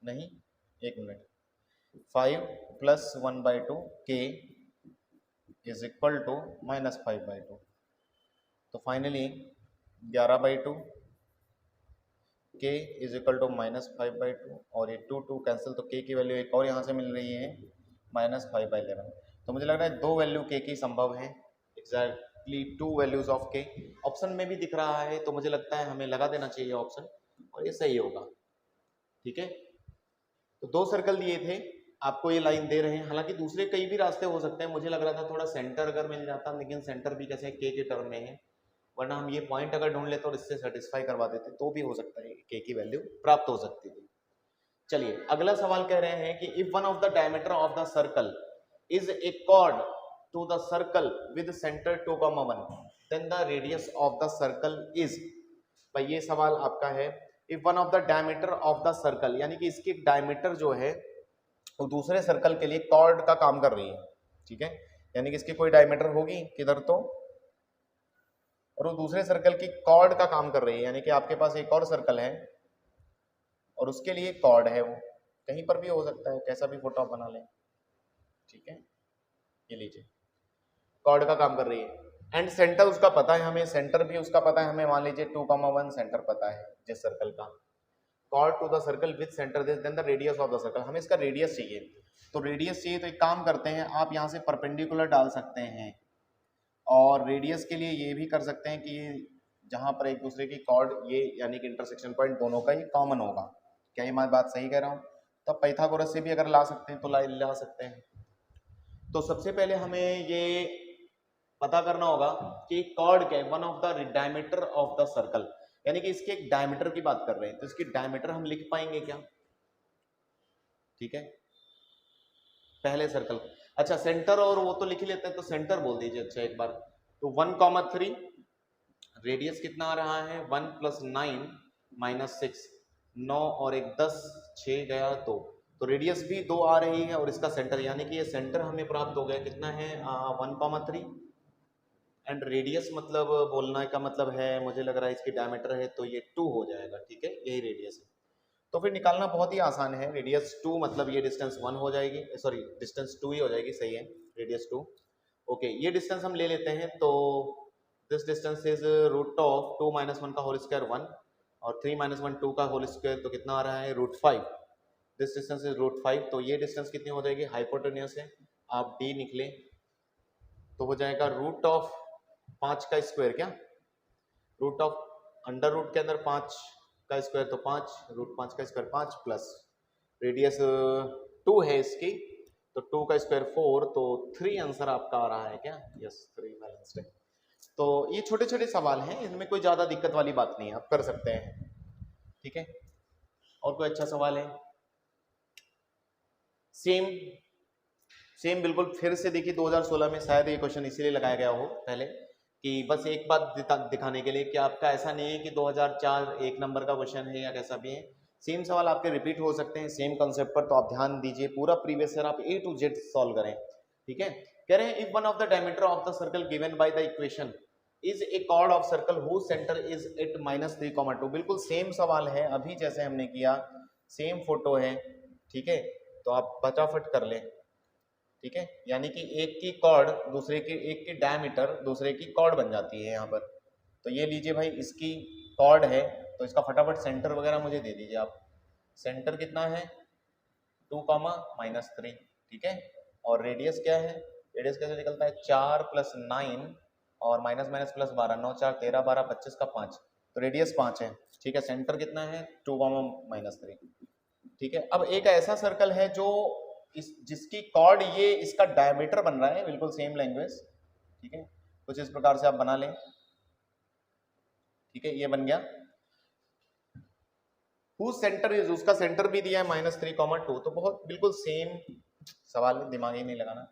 नहीं, एक minute, 5 plus 1/2 k is equal to minus 5/2, तो finally 11/2 k is equal to minus 5/2, और ये 2 कैंसिल, तो k की वैल्यू एक और यहाँ से मिल रही है माइनस 5/11। तो मुझे लग रहा है दो वैल्यू k की संभव है, एक एग्जैक्टली 2 वैल्यूज ऑफ के। ऑप्शन में भी दिख रहा है तो मुझे लगता है हमें लगा देना चाहिए ऑप्शन, और ये सही होगा। ठीक है, तो 2 सर्कल दिए थे, आपको ये लाइन दे रहे हैं। हालांकि दूसरे कई भी रास्ते हो सकते हैं, मुझे लग रहा था थोड़ा सेंटर अगर मिल जाता, लेकिन सेंटर भी कैसे के टर्म में है, वरना हम ये पॉइंट अगर ढूंढ लेते और इससे सेटिस्फाई करवा देते तो भी हो सकता है के की वैल्यू प्राप्त हो सकती थी। चलिए अगला सवाल कह रहे हैं कि if one of the diameter of the circle is a chord to the circle with centre 2,1 then the radius of the circle is. भाई ये सवाल आपका है, if one of the diameter of the circle, यानी कि इसकी diameter जो है वो दूसरे सर्कल के लिए कॉर्ड का काम कर रही है। ठीक है, यानी कि इसकी कोई डायमीटर होगी किधर तो, और वो दूसरे सर्कल की कॉर्ड का काम कर रही है, यानी कि आपके पास एक और सर्कल है और उसके लिए कॉर्ड है, वो कहीं पर भी हो सकता है, कैसा भी फोटो आप बना लें। ठीक है, ये लीजिए कॉर्ड का काम कर रही है, एंड सेंटर उसका पता है हमें, सेंटर भी उसका पता है हमें, मान लीजिए 2,1 सेंटर पता है जिस सर्कल का। Chord to the circle with centre this then the radius of the circle, हमें इसका रेडियस चाहिए। तो रेडियस चाहिए तो एक काम करते हैं, आप यहाँ से परपेंडिकुलर डाल सकते हैं, और रेडियस के लिए ये भी कर सकते हैं कि ये जहाँ पर एक दूसरे की कॉर्ड, ये यानी कि इंटरसेक्शन पॉइंट दोनों का ही कॉमन होगा। क्या ये मैं बात सही कह रहा हूँ? तो पाइथागोरस से भी अगर ला सकते हैं तो ला सकते हैं। तो सबसे पहले हमें ये पता करना होगा कि कॉर्ड क्या है, one of the diameter of the circle, यानी कि इसके एक डायमीटर की बात कर रहे हैं, तो इसकी डायमीटर हम लिख पाएंगे क्या? ठीक है, पहले सर्कल, अच्छा सेंटर और वो तो लिख ही लेते हैं, तो सेंटर बोल दीजिए। अच्छा एक बार, तो 1,3 रेडियस कितना आ रहा है 1 + 9 - 6, 9 और 1 10, 6 गया 2, तो रेडियस भी 2 आ रही है, और इसका सेंटर, यानी कि ये सेंटर हमें प्राप्त हो गया, कितना है 1,3, एंड रेडियस मतलब बोलने का मतलब है, मुझे लग रहा है इसकी डायमीटर है तो ये 2 हो जाएगा। ठीक है, यही रेडियस है, तो फिर निकालना बहुत ही आसान है। रेडियस 2 मतलब ये डिस्टेंस 1 हो जाएगी, सॉरी डिस्टेंस 2 ही हो जाएगी, सही है, रेडियस 2। ओके, ये डिस्टेंस हम ले लेते हैं, तो this distance is root of 2 - 1 का होल स्क्वायर 1, और 3 - 1 2 का होल स्क्वायर, तो कितना आ रहा है √5। दिस डिस्टेंस इज √5, तो ये डिस्टेंस कितनी हो जाएगी, हाइपोटेन्यूस है, आप डी निकले तो हो जाएगा रूट ऑफ 5 का स्क्वायर, क्या रूट ऑफ अंडर रूट के अंदर 5 का स्क्वायर, तो 5 √5 का स्क्वायर 5 प्लस रेडियस 2 है इसकी, तो 2 का स्क्वायर 4, तो 3 आंसर आपका आ रहा है क्या? यस, 3 बैलेंस्ड है। तो ये छोटे छोटे सवाल हैं, इनमें कोई ज्यादा दिक्कत वाली बात नहीं है, आप कर सकते हैं। ठीक है, और कोई अच्छा सवाल है? सेम बिल्कुल फिर से देखिए, 2016 में शायद ये क्वेश्चन इसीलिए लगाया गया हो पहले, कि बस एक बात दिखाने के लिए कि आपका ऐसा नहीं है कि 2004 एक नंबर का क्वेश्चन है या कैसा भी है, सेम सवाल आपके रिपीट हो सकते हैं सेम कॉन्सेप्ट पर, तो आप ध्यान दीजिए, पूरा प्रीवियस ईयर आप A to Z सॉल्व करें। ठीक है, कह रहे हैं if one of the diameter of the circle given by the equation is a chord of circle whose centre is at -3,2, बिल्कुल सेम सवाल है अभी जैसे हमने किया, सेम फोटो है। ठीक है, तो आप फटाफट कर लें। ठीक है, यानी कि एक की कॉर्ड दूसरे की, एक की डायमीटर दूसरे की कॉर्ड बन जाती है यहाँ पर। तो ये लीजिए भाई, इसकी कॉर्ड है, तो इसका फटाफट सेंटर वगैरह मुझे दे दीजिए आप। सेंटर कितना है 2, -3। ठीक है, और रेडियस क्या है, रेडियस कैसे निकलता है 4 + 9 और माइनस + 12, 9 4 13 12 25 का 5, तो रेडियस 5 है। ठीक है, सेंटर कितना है 2, -3। ठीक है, अब एक ऐसा सर्कल है जो जिसकी कॉर्ड ये इसका डायमीटर बन रहा है, बिल्कुल सेम लैंग्वेज। ठीक है, कुछ इस प्रकार से आप बना लें। ठीक है, ये बन गया, हुज सेंटर इज, उसका सेंटर भी दिया है -3,2, तो बहुत बिल्कुल सेम सवाल, दिमाग ही नहीं लगाना।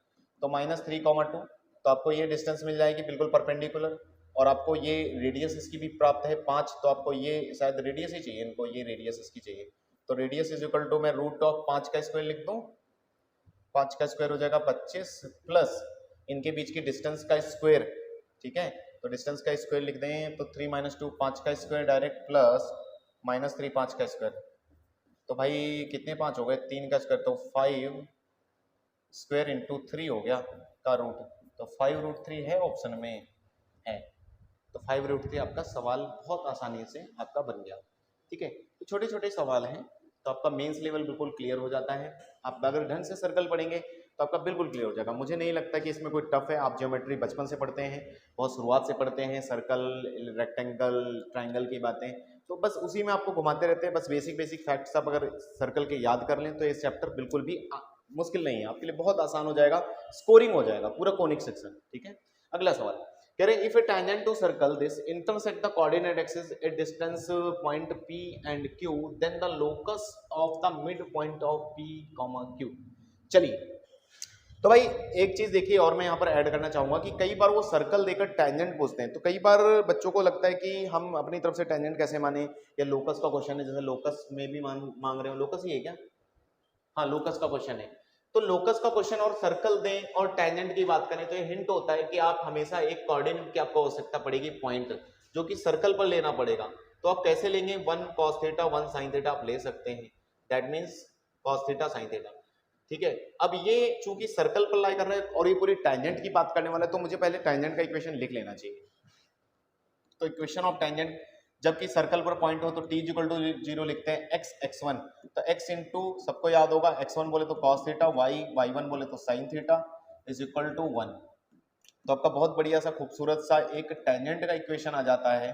तो -3,2, तो आपको ये डिस्टेंस मिल जाएगी बिल्कुल परपेंडिकुलर, और आपको ये रेडियस इसकी भी प्राप्त है 5, तो आपको ये शायद रेडियस ही चाहिए इनको, ये रेडियस इसकी चाहिए, तो रेडियस इज इक्वल टू, मैं रूट ऑफ 5 का स्क्वायर लिख दूं, 5 का स्क्वायर हो जाएगा 25 प्लस इनके बीच की डिस्टेंस का स्क्वायर। ठीक है, तो डिस्टेंस का स्क्वायर लिख दें, तो 3 - 2 5 का स्क्वायर डायरेक्ट, प्लस -3 5 का स्क्वायर, तो भाई कितने 5 हो गए, 3 का स्क्वायर, तो 5 स्क्वायर इंटू 3 हो गया का रूट, तो 5√3 है ऑप्शन में है, तो 5√3 आपका सवाल बहुत आसानी से आपका बन गया। ठीक है, तो छोटे छोटे सवाल हैं, तो आपका मेंस लेवल बिल्कुल क्लियर हो जाता है। आप अगर ढंग से सर्कल पढ़ेंगे तो आपका बिल्कुल क्लियर हो जाएगा। मुझे नहीं लगता कि इसमें कोई टफ है, आप ज्योमेट्री बचपन से पढ़ते हैं, बहुत शुरुआत से पढ़ते हैं, सर्कल, रेक्टेंगल, ट्राइंगल की बातें, तो बस उसी में आपको घुमाते रहते हैं। बस बेसिक बेसिक फैक्ट्स आप अगर सर्कल के याद कर लें तो ये चैप्टर बिल्कुल भी मुश्किल नहीं है, आपके लिए बहुत आसान हो जाएगा, स्कोरिंग हो जाएगा पूरा कोनिक सेक्शन। ठीक है, अगला सवाल कह रहे if a tangent to circle this intersect the coordinate axis at distance point P and Q then the locus of the mid point of P, Q। चलिए, तो भाई एक चीज देखिए और मैं यहाँ पर ऐड करना चाहूंगा कि कई बार वो सर्कल देकर टेंजेंट पूछते हैं, तो कई बार बच्चों को लगता है कि हम अपनी तरफ से टेंजेंट कैसे माने, या लोकस का क्वेश्चन है, जैसे लोकस में भी मांग रहे हो, लोकस ही है क्या? हाँ, लोकस का क्वेश्चन है। तो लोकस का क्वेश्चन और सर्कल दें और टेंजेंट की बात करें तो ये हिंट होता है कि आप हमेशा एक कोऑर्डिनेट की आपको आवश्यकता पड़ेगी, पॉइंट जो कि सर्कल पर लेना पड़ेगा। तो आप कैसे लेंगे? 1 cos थीटा 1 sin थीटा आप ले सकते हैं, that means cos theta sin theta. ठीक है, अब ये चूंकि सर्कल पर लाई कर रहा है और ये पूरी टेंजेंट की बात करने वाला है, तो मुझे पहले टेंजेंट का इक्वेशन लिख लेना चाहिए। तो इक्वेशन ऑफ टेंजेंट जबकि सर्कल पर पॉइंट हो तो t इक्वल टू 0 लिखते हैं, x x1, तो x इंटू सबको याद होगा x1 बोले तो cos थीटा, y1 बोले तो sin theta is equal to 1। तो आपका बहुत बढ़िया सा खूबसूरत सा एक टेंजेंट का इक्वेशन आ जाता है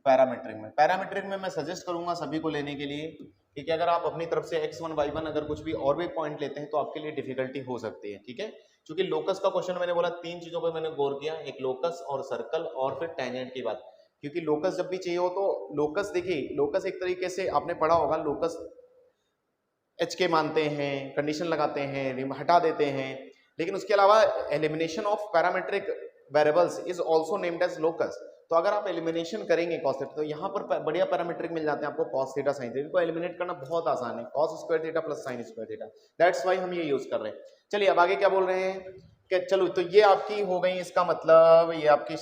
पैरामीट्रिक में। पैरामीट्रिक में मैं सजेस्ट करूंगा सभी को लेने के लिए, क्योंकि अगर आप अपनी तरफ से x1 y1 अगर कुछ भी और भी पॉइंट लेते हैं तो आपके लिए डिफिकल्टी हो सकती है। ठीक है, क्योंकि लोकस का क्वेश्चन मैंने बोला 3 चीजों पर मैंने गौर किया, एक लोकस और सर्कल और फिर टेंजेंट की बात। क्योंकि लोकस जब भी चाहिए हो तो लोकस देखिए, लोकस एक तरीके से आपने पढ़ा होगा, लोकस एच के मानते हैं, कंडीशन लगाते हैं, हटा देते हैं, लेकिन उसके अलावा elimination of parametric variables is also named as locus. तो अगर आप एलिमिनेशन करेंगे cos थीटा तो यहाँ पर बढ़िया पैरामीट्रिक मिल जाते हैं आपको, cos थीटा sin थीटा को एलिमिनेट करना बहुत आसान है, cos square theta plus sin square theta, that's why हम ये यूज कर रहे हैं। चलिए अब आगे क्या बोल रहे हैं कि चलो, तो ये आपकी हो गई, इसका मतलब ये आपकी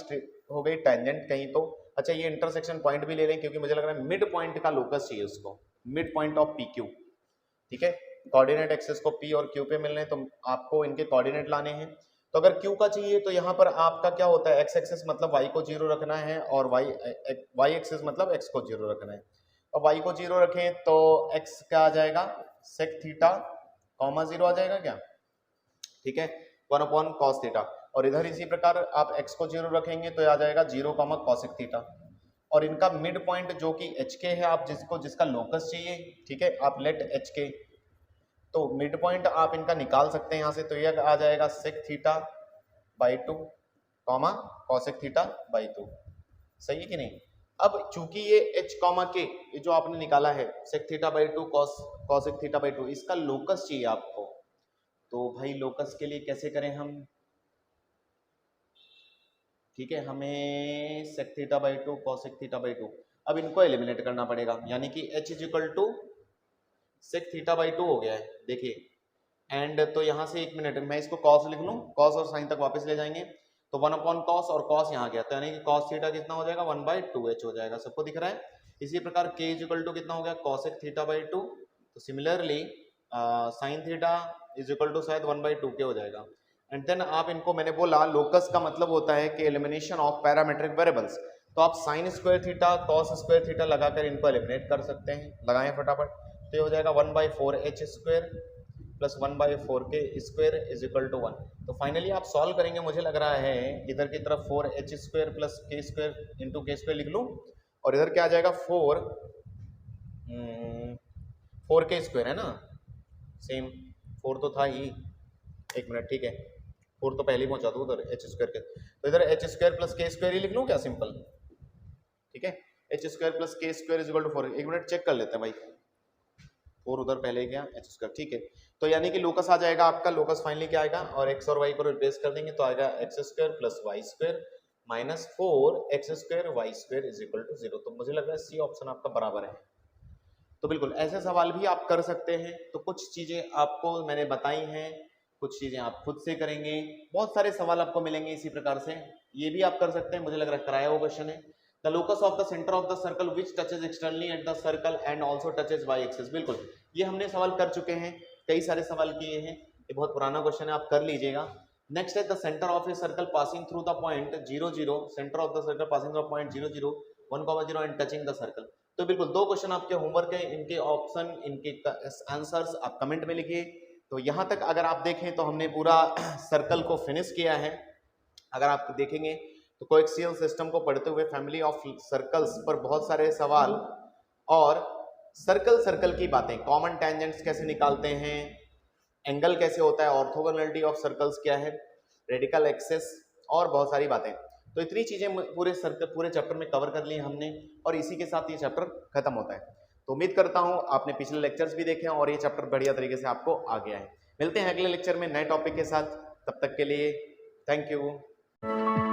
हो गई टेंजेंट कहीं तो। अच्छा, ये इंटरसेक्शन पॉइंट भी ले लें क्योंकि मुझे लग रहा है मिड पॉइंट का लोकस चाहिए उसको, मिड पॉइंट ऑफ PQ। ठीक है, कोऑर्डिनेट एक्सिस को P और Q पे मिलने, तो आपको इनके कोऑर्डिनेट लाने हैं। तो अगर Q का चाहिए तो यहाँ पर आपका क्या होता है, x एक्सिस मतलब y को 0 रखना है और y एक्सिस मतलब x को 0 रखना है। और y को 0 रखें तो x क्या आ जाएगा, sec थीटा कॉमा 0 आ जाएगा क्या? ठीक है, 1 अपॉन cos थीटा। और इधर इसी प्रकार आप x को 0 रखेंगे तो आ जाएगा 0 कॉमा cosec थीटा। और इनका मिड पॉइंट जो कि HK है, आप जिसका लोकस चाहिए, ठीक है, आप लेट HK, तो मिड पॉइंट आप इनका निकाल सकते हैं यहाँ से, तो यह आ जाएगा sec theta by 2 comma cosec theta by 2। सही है कि नहीं? अब चूंकि ये h कॉमा k ये जो आपने निकाला है sec theta by 2 cosec theta by 2, इसका लोकस चाहिए आपको। तो भाई लोकस के लिए कैसे करें हम? ठीक है, हमें sec theta by 2 cosec theta by 2, अब इनको एलिमिनेट करना पड़ेगा, यानी कि h is equal to sec theta by 2 हो गया है। देखिए एंड तो यहाँ से 1 मिनट मैं इसको cos लिख लूँ, cos और sin तक वापस ले जाएंगे, तो 1 अपॉन cos और cos यहाँ गया, तो यानी कि cos थीटा कितना हो जाएगा 1/2h हो जाएगा, सबको दिख रहा है। इसी प्रकार k इज इक्वल टू कितना हो गया cosec थीटा बाई 2, तो similarly sin theta is equal to शायद 1/2k हो जाएगा। एंड देन आप इनको, मैंने बोला लोकस का मतलब होता है कि एलिमिनेशन ऑफ पैरामेट्रिक वेरिएबल्स, तो आप sin square theta cos square theta लगाकर इनको एलिमिनेट कर सकते हैं, लगाएं फटाफट। तो ये हो जाएगा 1/4h square plus 1/4k square is equal to 1। तो फाइनली आप सॉल्व करेंगे, मुझे लग रहा है इधर की तरफ 4h square plus k square into k square लिख लूँ, और इधर क्या आ जाएगा 4k स्क्वायर है ना, सेम 4 तो था ही, 1 मिनट, ठीक है 4 तो पहले ही पहुंचा दूँ उधर h स्क्वायर के, तो इधर h square plus k square ही लिख लूँ क्या, सिंपल। ठीक है, h square plus k square is equal to 4, 1 minute check कर लेते हैं भाई, 4 उधर पहले गया h स्क्वायर, ठीक है। तो यानी कि लोकस आ जाएगा आपका, लोकस फाइनली क्या आएगा, और x और y को रिप्लेस कर देंगे तो आएगा x square plus y square minus 4x square y square is equal to 0। तो मुझे लग रहा है सी ऑप्शन आपका बराबर है। तो बिल्कुल ऐसे सवाल भी आप कर सकते हैं। तो कुछ चीजें आपको मैंने बताई हैं, कुछ चीजें आप खुद से करेंगे, बहुत सारे सवाल आपको मिलेंगे इसी प्रकार से, ये भी आप कर सकते हैं। मुझे लग रहा है कराया हुआ क्वेश्चन है। The locus of the centre of the circle which touches externally at the circle and also touches Y axis. बिल्कुल ये हमने सवाल कर चुके हैं, कई सारे सवाल किए हैं, ये बहुत पुराना क्वेश्चन है, आप कर लीजिएगा। नेक्स्ट है the centre of a circle passing through the point 0 0, centre of the circle passing through the point 0 0 1, 0 and touching the circle. तो बिल्कुल 2 क्वेश्चन आपके होमवर्क है, इनके ऑप्शन, इनके आंसर्स आप कमेंट में लिखिए, तो यहाँ तक अगर आप देखें तो हमने पूरा सर्कल को फिनिश किया है। अगर आप देखेंगे तो कोएक्सियल सिस्टम को पढ़ते हुए फैमिली ऑफ सर्कल्स पर बहुत सारे सवाल और सर्कल की बातें, कॉमन टेंजेंट्स कैसे निकालते हैं, एंगल कैसे होता है, ऑर्थोगोनलिटी ऑफ सर्कल्स क्या है, रेडिकल एक्सिस और बहुत सारी बातें। तो इतनी चीजें पूरे चैप्टर में कवर कर ली हमने और इसी के साथ ये चैप्टर खत्म होता है। तो उम्मीद करता हूं आपने पिछले लेक्चर्स भी देखे हैं और ये चैप्टर बढ़िया तरीके से आपको आ गया है। मिलते हैं अगले लेक्चर में नए टॉपिक के साथ, तब तक के लिए थैंक यू।